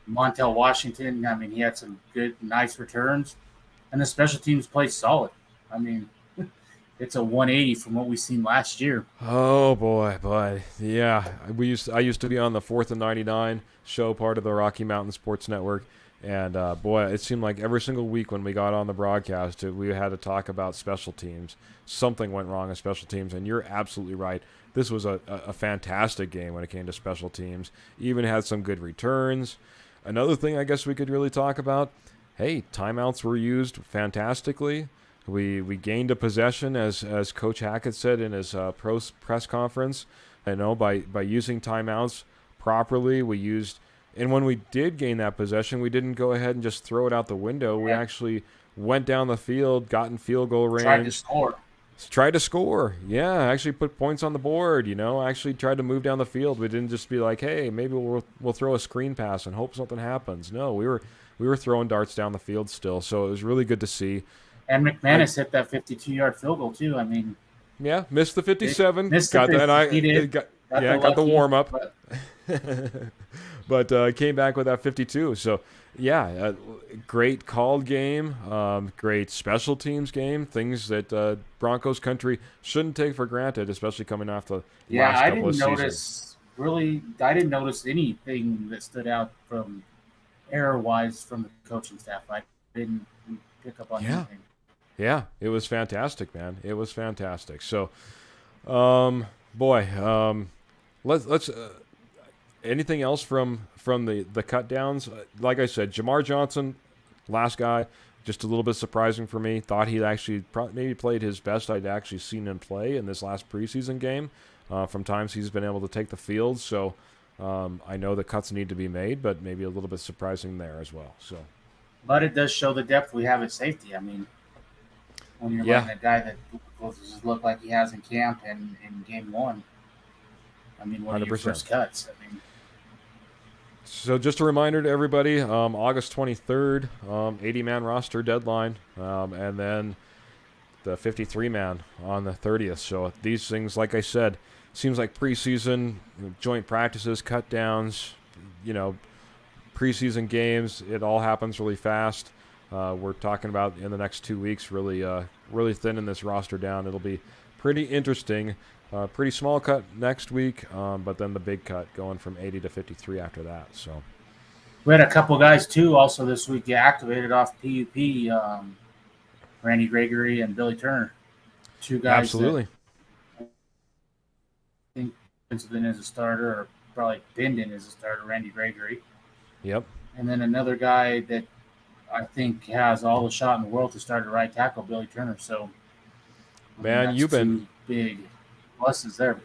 Montel Washington. I mean, he had some good, nice returns. And the special teams played solid. I mean, it's a 180 from what we've seen last year. Oh boy, yeah. I used to be on the 4th and 99 show, part of the Rocky Mountain Sports Network, and boy, it seemed like every single week when we got on the broadcast, we had to talk about special teams. Something went wrong in special teams, and you're absolutely right. This was a fantastic game when it came to special teams. Even had some good returns. Another thing I guess we could really talk about. Hey, timeouts were used fantastically. We gained a possession, as Coach Hackett said in his press conference. By using timeouts properly, we used. And when we did gain that possession, we didn't go ahead and just throw it out the window. We actually went down the field, got in field goal range. Tried to score. Yeah, actually put points on the board, Actually tried to move down the field. We didn't just be like, hey, maybe we'll throw a screen pass and hope something happens. No, we were throwing darts down the field still, so it was really good to see. And McManus hit that 52-yard field goal too. I mean, Yeah, missed the 57. Missed got the that. 50. He did. Got the the lucky, warm up, but- but came back with that 52. So yeah, great called game, great special teams game. Things that Broncos country shouldn't take for granted, especially coming off the last I couple of didn't seasons. I didn't notice anything that stood out from error-wise from the coaching staff. I didn't pick up on anything. Yeah, it was fantastic, man. It was fantastic. So, let's anything else from the cut downs? Like I said, Jamar Johnson, last guy, just a little bit surprising for me. Thought he actually maybe played his best I'd actually seen him play in this last preseason game. From times he's been able to take the field, so I know the cuts need to be made, but maybe a little bit surprising there as well. So, but it does show the depth we have at safety. I mean, when you're letting a guy that look like he has in camp and in game one, I mean, one of your 100%. first cuts. I mean, so just a reminder to everybody, August 23rd, 80-man roster deadline, and then the 53-man on the 30th. So these things, like I said, seems like preseason, joint practices, cut downs, preseason games, it all happens really fast. We're talking about in the next 2 weeks really thinning this roster down. It'll be pretty interesting. Pretty small cut next week, but then the big cut going from 80 to 53 after that. So we had a couple guys too also this week get activated off PUP. Randy Gregory and Billy Turner, two guys. Absolutely. That I think been as a starter, or probably pinned in as a starter. Randy Gregory. Yep. And then another guy that I think has all the shot in the world to start at right tackle, Billy Turner. So, man, you've been two big pluses there.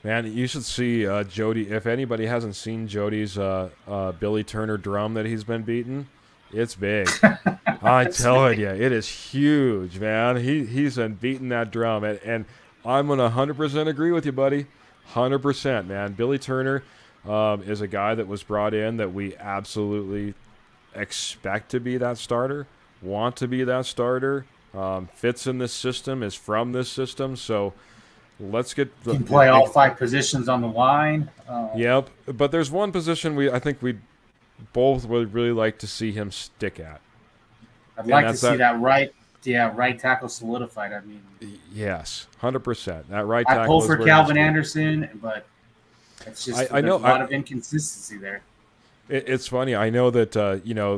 Man, you should see Jody. If anybody hasn't seen Jody's Billy Turner drum that he's been beating, it's big. I'm telling you, it is huge, man. He's been beating that drum, and I'm gonna 100% agree with you, buddy. 100%, man. Billy Turner is a guy that was brought in that we absolutely expect to be that starter, want to be that starter, fits in this system, is from this system. So let's get the can play all 5 positions on the line. Yep, but there's one position I think we both would really like to see him stick at. I'd like to see that right tackle solidified. I mean, yes, 100%. That right I tackle. pull for Calvin Anderson, but it's just I know there's a lot of inconsistency there. It's funny. I know that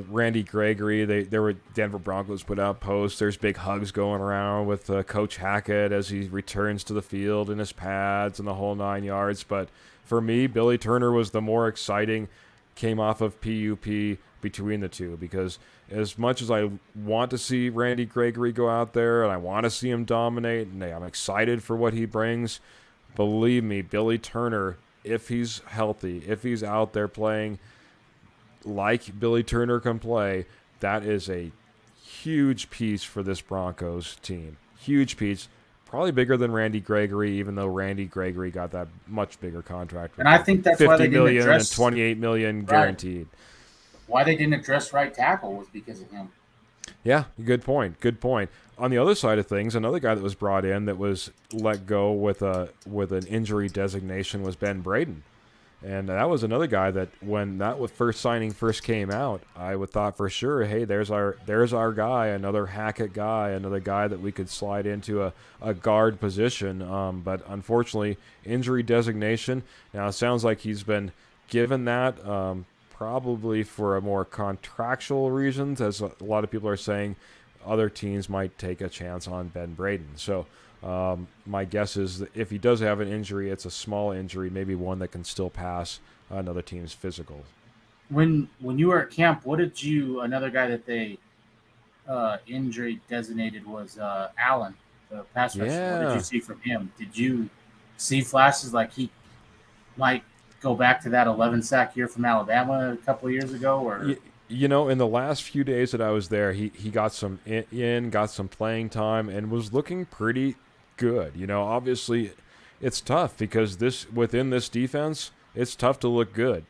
Randy Gregory. There were Denver Broncos put out posts. There's big hugs going around with Coach Hackett as he returns to the field in his pads and the whole 9 yards. But for me, Billy Turner was the more exciting. Came off of PUP between the two, because as much as I want to see Randy Gregory go out there and I want to see him dominate and I'm excited for what he brings, believe me, Billy Turner, if he's healthy, if he's out there playing like Billy Turner can play, that is a huge piece for this Broncos team. Huge piece. Probably bigger than Randy Gregory, even though Randy Gregory got that much bigger contract. And I think that's why they didn't $50 million address and $28 million guaranteed. Why they didn't address right tackle was because of him. Yeah, good point. Good point. On the other side of things, another guy that was brought in that was let go with an injury designation was Ben Braden. And that was another guy that when that signing first came out, I would thought for sure, hey, there's our guy, another Hackett guy, another guy that we could slide into a guard position. But unfortunately, injury designation. Now it sounds like he's been given that probably for a more contractual reasons, as a lot of people are saying. Other teams might take a chance on Ben Braden. So my guess is that if he does have an injury, it's a small injury, maybe one that can still pass another team's physical. When you were at camp, another guy that they injury designated was Allen, the pass rusher. Yeah. What did you see from him? Did you see flashes like he might go back to that 11-sack year from Alabama a couple of years ago? Or in the last few days that I was there, he got some got some playing time and was looking pretty good. Obviously it's tough because within this defense, it's tough to look good.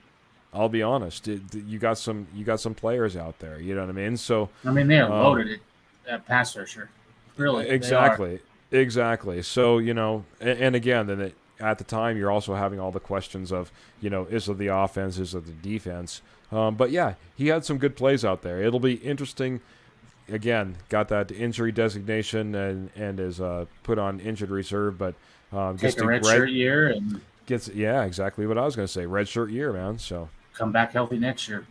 I'll be honest. You got some players out there, you know what I mean? So they're loaded at pass rusher. Really. Exactly. Exactly. So, and again, at the time, you're also having all the questions of, is it the offense, is it the defense? But yeah, he had some good plays out there. It'll be interesting. Again, got that injury designation and is put on injured reserve, but Take a red shirt year and exactly what I was going to say. Red shirt year, man. So come back healthy next year.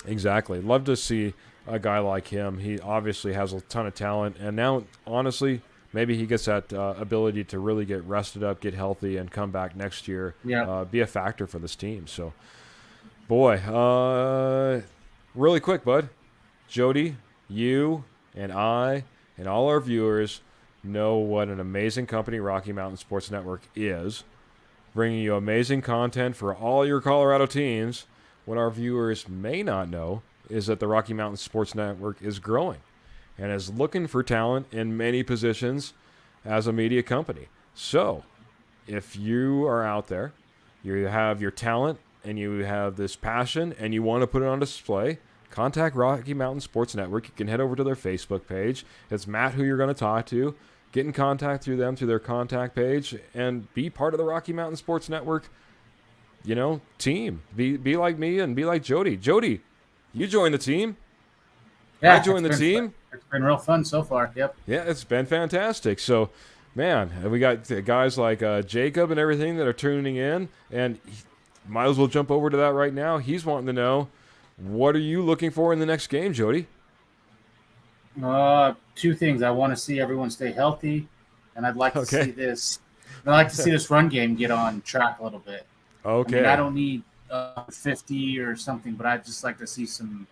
Exactly. Love to see a guy like him. He obviously has a ton of talent, and now, honestly, maybe he gets that ability to really get rested up, get healthy, and come back next year, be a factor for this team. So, boy, really quick, bud. Jody, you and I and all our viewers know what an amazing company Rocky Mountain Sports Network is, bringing you amazing content for all your Colorado teams. What our viewers may not know is that the Rocky Mountain Sports Network is growing and is looking for talent in many positions as a media company. So, if you are out there, you have your talent and you have this passion and you want to put it on display, contact Rocky Mountain Sports Network. You can head over to their Facebook page. It's Matt who you're going to talk to. Get in contact through them, through their contact page, and be part of the Rocky Mountain Sports Network team. Be like me and be like Jody. Jody, you joined the team. Yeah, I joined the team. It's been real fun so far. Yep. Yeah, it's been fantastic. So, man, we got guys like Jacob and everything that are tuning in, and might as well jump over to that right now. He's wanting to know, what are you looking for in the next game, Jody? Two things. I want to see everyone stay healthy, and I'd like to see this. I'd like to see this run game get on track a little bit. Okay. I mean, I don't need 50 or something, but I'd just like to see some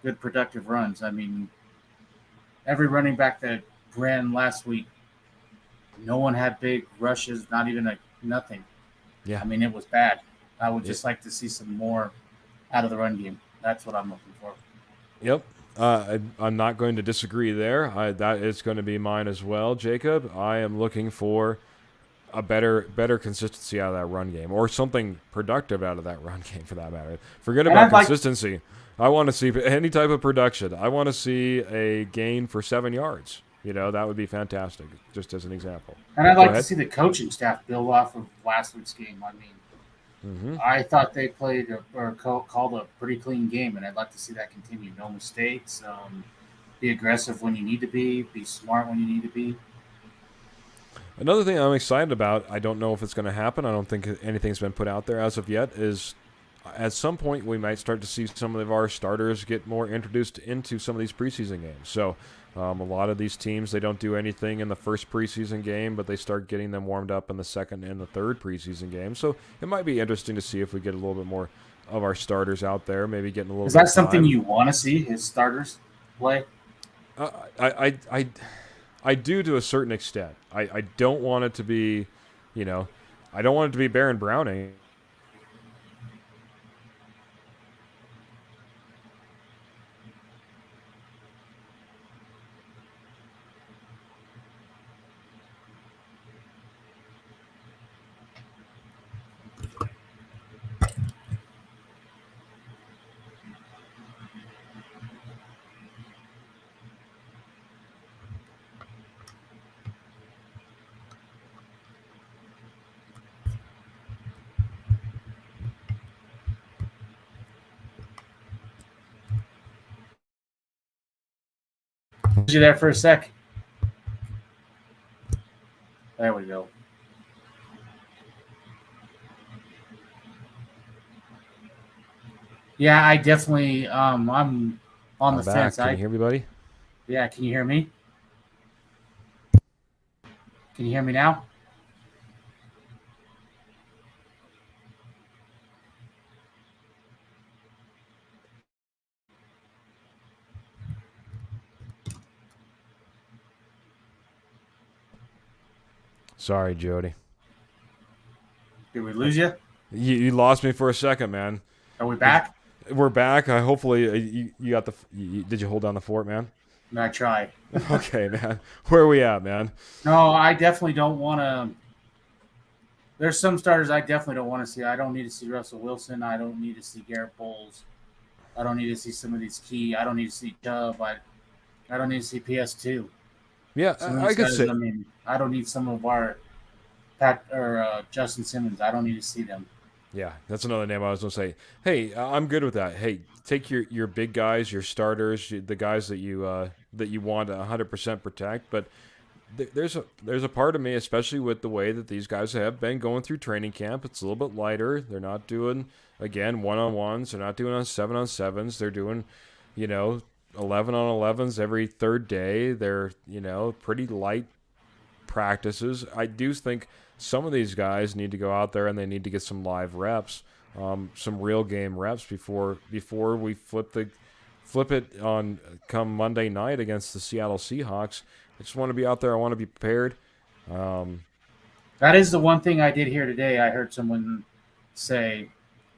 good productive runs. I mean, every running back that ran last week, no one had big rushes, not even nothing. Yeah. I mean, it was bad. I would just like to see some more out of the run game. That's what I'm looking for. Yep. I'm not going to disagree there. That is going to be mine as well, Jacob. I am looking for a better consistency out of that run game, or something productive out of that run game, for that matter. Forget about consistency. I want to see any type of production. I want to see a gain for 7 yards. That would be fantastic, just as an example. And I'd like to see the coaching staff build off of last week's game. I mean, I thought they played called a pretty clean game, and I'd like to see that continue. No mistakes. Be aggressive when you need to be smart when you need to be. Another thing I'm excited about, I don't know if it's going to happen, I don't think anything's been put out there as of yet, is at some point we might start to see some of our starters get more introduced into some of these preseason games. So a lot of these teams, they don't do anything in the first preseason game, but they start getting them warmed up in the second and the third preseason game. So it might be interesting to see if we get a little bit more of our starters out there, maybe getting a little bit of time. Is that something you want to see, his starters play? I do, to a certain extent. I don't want it to be, I don't want it to be Baron Browning. You there for a sec? There we go. Yeah, I definitely. I'm on the fence. Can you hear me, buddy? Yeah, can you hear me? Can you hear me now? Sorry, Jody. Did we lose you? You lost me for a second, man. Are we back? We're back. Hopefully you got did you hold down the fort, man? No, I tried. Okay, man. Where are we at, man? No, I definitely don't want to. There's some starters I definitely don't want to see. I don't need to see Russell Wilson. I don't need to see Garrett Bowles. I don't need to see some of these key. I don't need to see Chubb. I don't need to see PS2. Yeah, Some of I these could guys, say. I mean, I don't need some of our Pat or Justin Simmons. I don't need to see them. Yeah, that's another name I was going to say. Hey, I'm good with that. Hey, take your big guys, your starters, the guys that you want to 100% protect. But there's a part of me, especially with the way that these guys have been going through training camp. It's a little bit lighter. They're not doing again 1-on-1s. They're not doing on 7-on-7s. They're doing, 11-on-11s every third day. They're pretty light practices. I do think some of these guys need to go out there and they need to get some live reps, some real game reps before we flip it on come Monday night against the Seattle Seahawks. I just want to be out there. I want to be prepared. That is the one thing I did hear today. I heard someone say,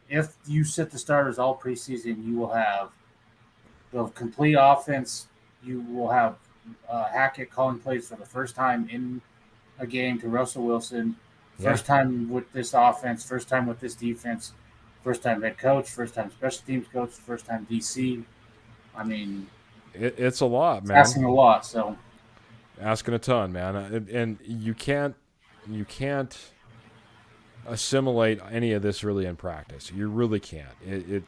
if you sit the starters all preseason, you will have the complete offense. You will have Hackett calling plays for the first time in a game to Russell Wilson. First time with this offense, first time with this defense, first time head coach, first time special teams coach, first time DC. I mean, it's a lot, man. Asking a lot, so asking a ton, man, and you can't assimilate any of this really in practice. You really can't.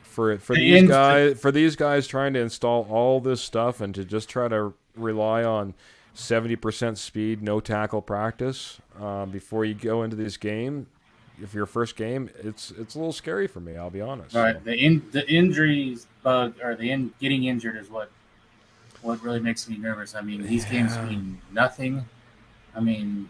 For these guys trying to install all this stuff and to just try to rely on 70% speed, no tackle practice before you go into this game. If your first game, it's a little scary for me. I'll be honest. Right. So. The injuries bug or getting injured is what really makes me nervous. I mean, these games mean nothing. I mean,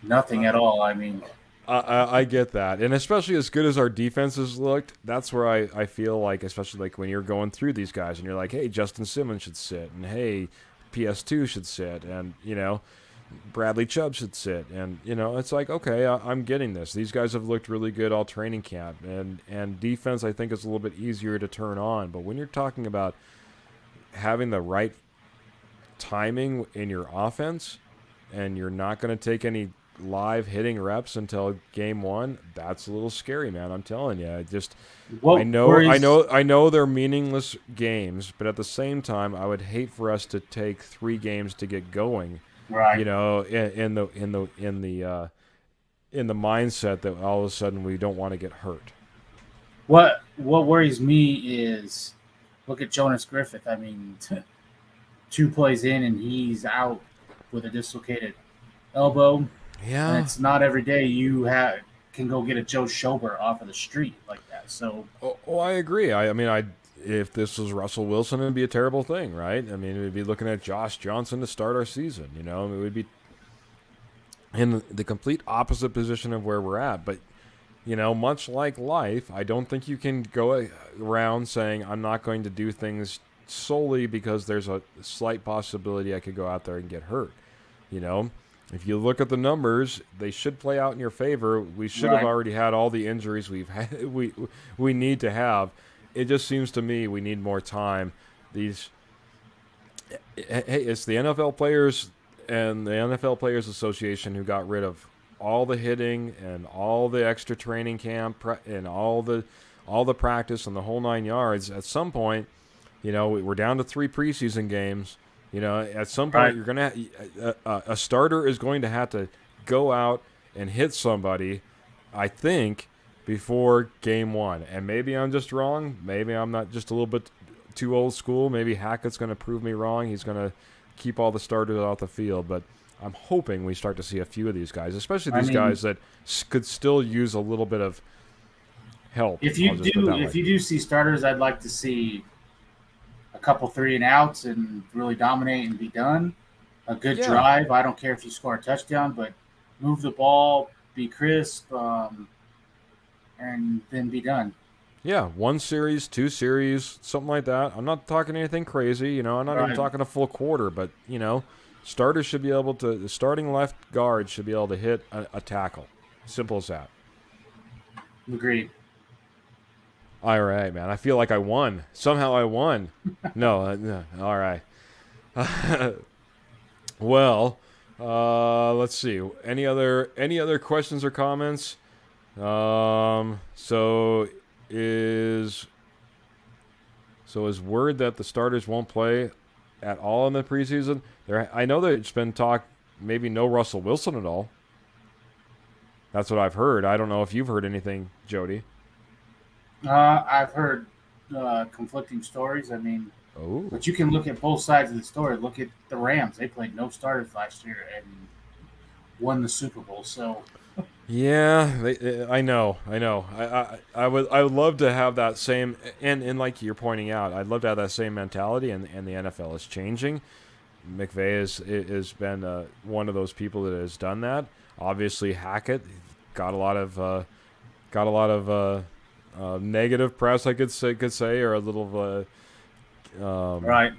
nothing at all. I mean. I get that. And especially as good as our defenses looked, that's where I feel like, especially like when you're going through these guys and you're like, hey, Justin Simmons should sit, and hey, PS2 should sit, and, Bradley Chubb should sit. And, it's like, okay, I'm getting this. These guys have looked really good all training camp. And defense, I think, is a little bit easier to turn on. But when you're talking about having the right timing in your offense and you're not going to take any live hitting reps until game one, that's a little scary, man. I'm telling you. I know they're meaningless games, but at the same time, I would hate for us to take 3 games to get going. Right. In the mindset that all of a sudden we don't want to get hurt. What worries me is look at Jonas Griffith. I mean, 2 plays in and he's out with a dislocated elbow. Yeah, and it's not every day you can go get a Joe Schobert off of the street like that. So, I agree. I mean, if this was Russell Wilson, it'd be a terrible thing, right? I mean, we'd be looking at Josh Johnson to start our season. It would be in the complete opposite position of where we're at. But much like life, I don't think you can go around saying I'm not going to do things solely because there's a slight possibility I could go out there and get hurt. If you look at the numbers, they should play out in your favor. We should have already had all the injuries we need to have. It just seems to me we need more time. It's the NFL players and the NFL Players Association who got rid of all the hitting and all the extra training camp and all the practice and the whole 9 yards. At some point, we're down to 3 preseason games. At some point, you're gonna a starter is going to have to go out and hit somebody, I think, before game 1. And maybe I'm just wrong. Maybe I'm not just a little bit too old school. Maybe Hackett's going to prove me wrong. He's going to keep all the starters off the field. But I'm hoping we start to see a few of these guys, especially these guys that could still use a little bit of help. If you do see starters, I'd like to see a couple 3-and-outs and really dominate and be done. A good drive. I don't care if you score a touchdown, but move the ball, be crisp, and then be done. Yeah, 1 series, 2 series, something like that. I'm not talking anything crazy. I'm not even talking a full quarter, but, starters should be able to – the starting left guard should be able to hit a tackle. Simple as that. Agreed. All right, man. I feel like I won. Somehow I won. No. All right. Well, let's see. Any other questions or comments? So is word that the starters won't play at all in the preseason. I know there's been talk, maybe no Russell Wilson at all. That's what I've heard. I don't know if you've heard anything, Jody. I've heard conflicting stories. I mean, but you can look at both sides of the story. Look at the Rams. They played no starters last year and won the Super Bowl. So, yeah, I know. I would love to have that same, and like you're pointing out, I'd love to have that same mentality. And the NFL is changing. McVay has been one of those people that has done that. Obviously, Hackett got a lot of negative press, I could say, or a little right,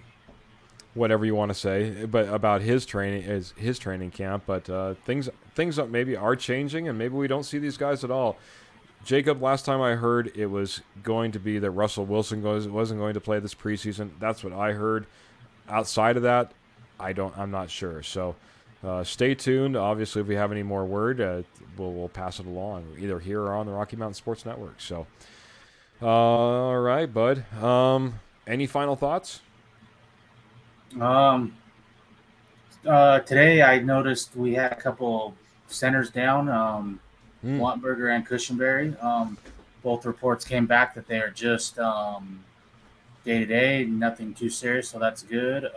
whatever you want to say, but about his training camp. But things that maybe are changing, and maybe we don't see these guys at all. Jacob, last time I heard, it was going to be that Russell Wilson wasn't going to play this preseason. That's what I heard. Outside of that, I'm not sure. So stay tuned. Obviously, if we have any more word, we'll pass it along, either here or on the Rocky Mountain Sports Network. So, all right, bud. Any final thoughts? Today I noticed we had a couple centers down, Wantberger and Cushenberry. Both reports came back that they are just day-to-day, nothing too serious, so that's good.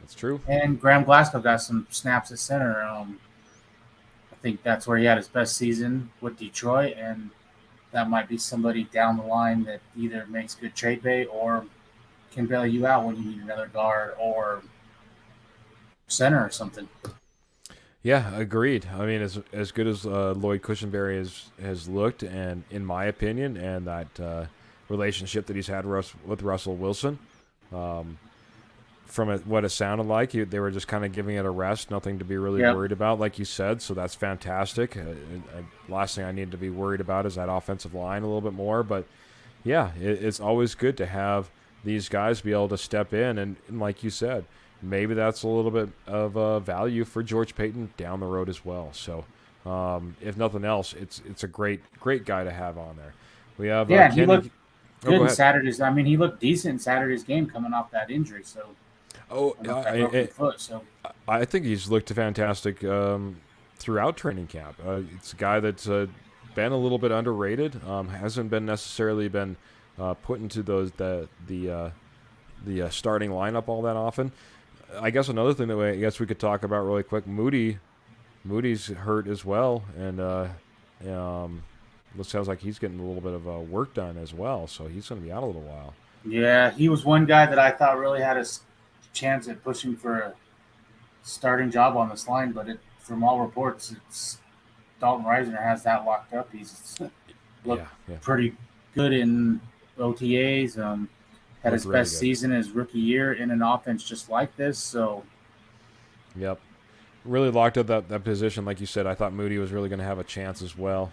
That's true. And Graham Glasgow got some snaps at center. I think that's where he had his best season with Detroit, and that might be somebody down the line that either makes good trade bait or can bail you out when you need another guard or center or something. Yeah, agreed. I mean, as good as Lloyd Cushenberry has looked, and in my opinion, and that relationship that he's had with Russell Wilson, from what it sounded like, they were just kind of giving it a rest, nothing to be really worried about, like you said. So that's fantastic. Last thing I need to be worried about is that offensive line a little bit more. But yeah, it's always good to have these guys be able to step in, and like you said, maybe that's a little bit of value for George Paton down the road as well. So if nothing else, it's a great guy to have on there. We have Kenny. He looked good in ahead. Saturday's. I mean, he looked decent in Saturday's game coming off that injury. So I think he's looked fantastic throughout training camp. It's a guy that's been a little bit underrated. Hasn't been necessarily been put into the starting lineup all that often. I guess another thing that we could talk about really quick. Moody's hurt as well, and it sounds like he's getting a little bit of work done as well. So he's going to be out a little while. Yeah, he was one guy that I thought really had a chance at pushing for a starting job on this line, but from all reports, it's Dalton Reisner has that locked up. He's looked pretty good in OTAs. Had his best season his rookie year in an offense just like this. So, yep, really locked up that position, like you said. I thought Moody was really going to have a chance as well.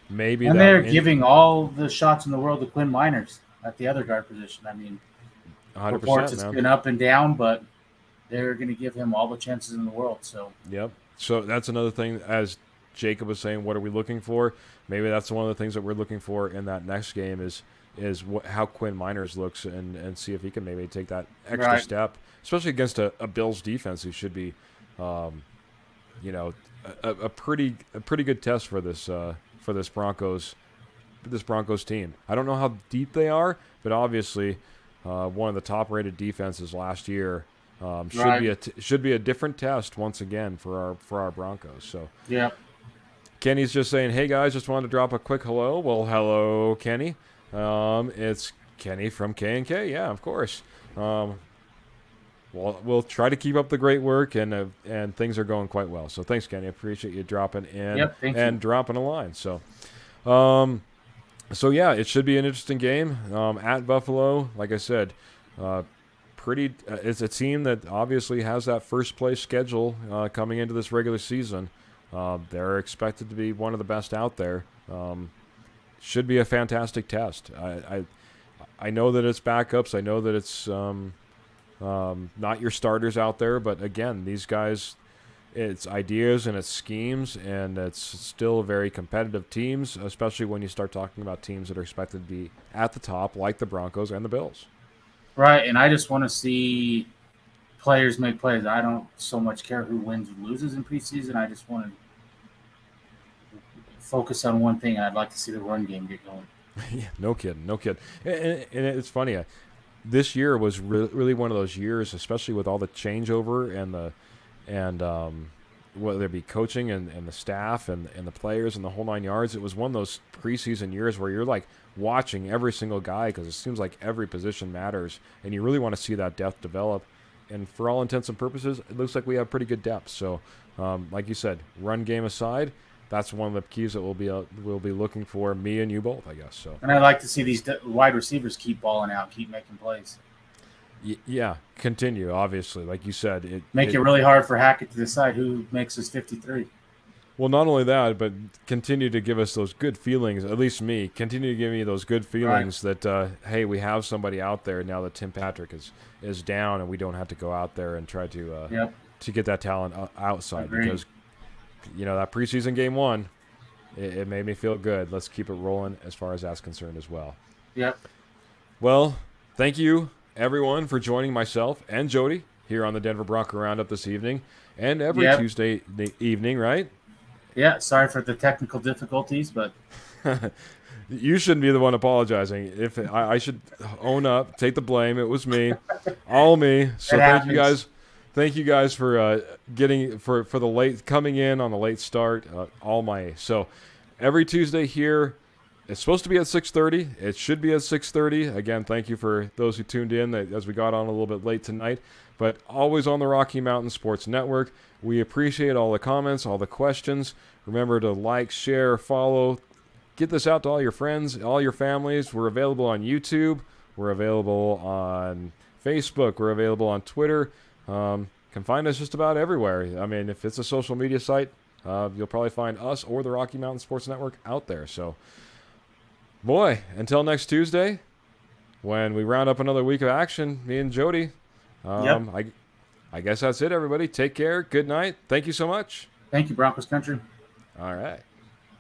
Maybe, and they're giving all the shots in the world to Quinn Miners at the other guard position. I mean, 100%, reports it's been up and down, but they're going to give him all the chances in the world. So, yep. So that's another thing. As Jacob was saying, what are we looking for? Maybe that's one of the things that we're looking for in that next game is how Quinn Miners looks and see if he can maybe take that extra step, especially against a Bills defense who should be, a pretty good test for this Broncos team. I don't know how deep they are, but obviously one of the top-rated defenses last year should be a different test once again for our Broncos. So yeah. Kenny's just saying, "Hey guys, just wanted to drop a quick hello." Well, hello, Kenny. It's Kenny from K&K. Yeah, of course. We'll try to keep up the great work, and things are going quite well. So thanks, Kenny. I appreciate you dropping in and dropping a line. So, yeah, it should be an interesting game at Buffalo. Like I said, it's a team that obviously has that first place schedule coming into this regular season. They're expected to be one of the best out there. Should be a fantastic test. I know that it's backups. I know that it's not your starters out there. But again, these guys, it's ideas and it's schemes, and it's still very competitive teams, especially when you start talking about teams that are expected to be at the top, like the Broncos and the Bills. Right, and I just want to see players make plays. I don't so much care who wins or loses in preseason. I just want to focus on one thing, and I'd like to see the run game get going. Yeah, no kidding. And it's funny. This year was really one of those years, especially with all the changeover and whether it be coaching and the staff and the players and the whole 9 yards. It was one of those preseason years where you're like watching every single guy because it seems like every position matters, and you really want to see that depth develop. And for all intents and purposes, it looks like we have pretty good depth. So, like you said, run game aside, that's one of the keys that we'll be looking for, me and you both, I guess. So, and I like to see these wide receivers keep balling out, keep making plays. Yeah, continue. Obviously, like you said, Make it really hard for Hackett to decide who makes his 53. Well, not only that, but continue to give us those good feelings. At least me, continue to give me those good feelings that hey, we have somebody out there now that Tim Patrick is down, and we don't have to go out there and try to get that talent outside. Agreed. Because that preseason game 1, it made me feel good. Let's keep it rolling as far as that's concerned as well. Yep. Well, thank you everyone for joining myself and Jody here on the Denver Bronco Roundup this evening, and every Tuesday evening, right? Yeah, sorry for the technical difficulties, but you shouldn't be the one apologizing. If I should own up, take the blame. It was me, all me. So thank you guys for getting for the late coming in on the late start. All my so every Tuesday here. It's supposed to be at 6:30. It should be at 6:30. Again, thank you for those who tuned in as we got on a little bit late tonight. But always on the Rocky Mountain Sports Network. We appreciate all the comments, all the questions. Remember to like, share, follow. Get this out to all your friends, all your families. We're available on YouTube. We're available on Facebook. We're available on Twitter. Can find us just about everywhere. I mean, if it's a social media site, you'll probably find us or the Rocky Mountain Sports Network out there. So, boy, until next Tuesday, when we round up another week of action, me and Jody. I guess that's it, everybody. Take care. Good night. Thank you so much. Thank you, Broncos Country. All right.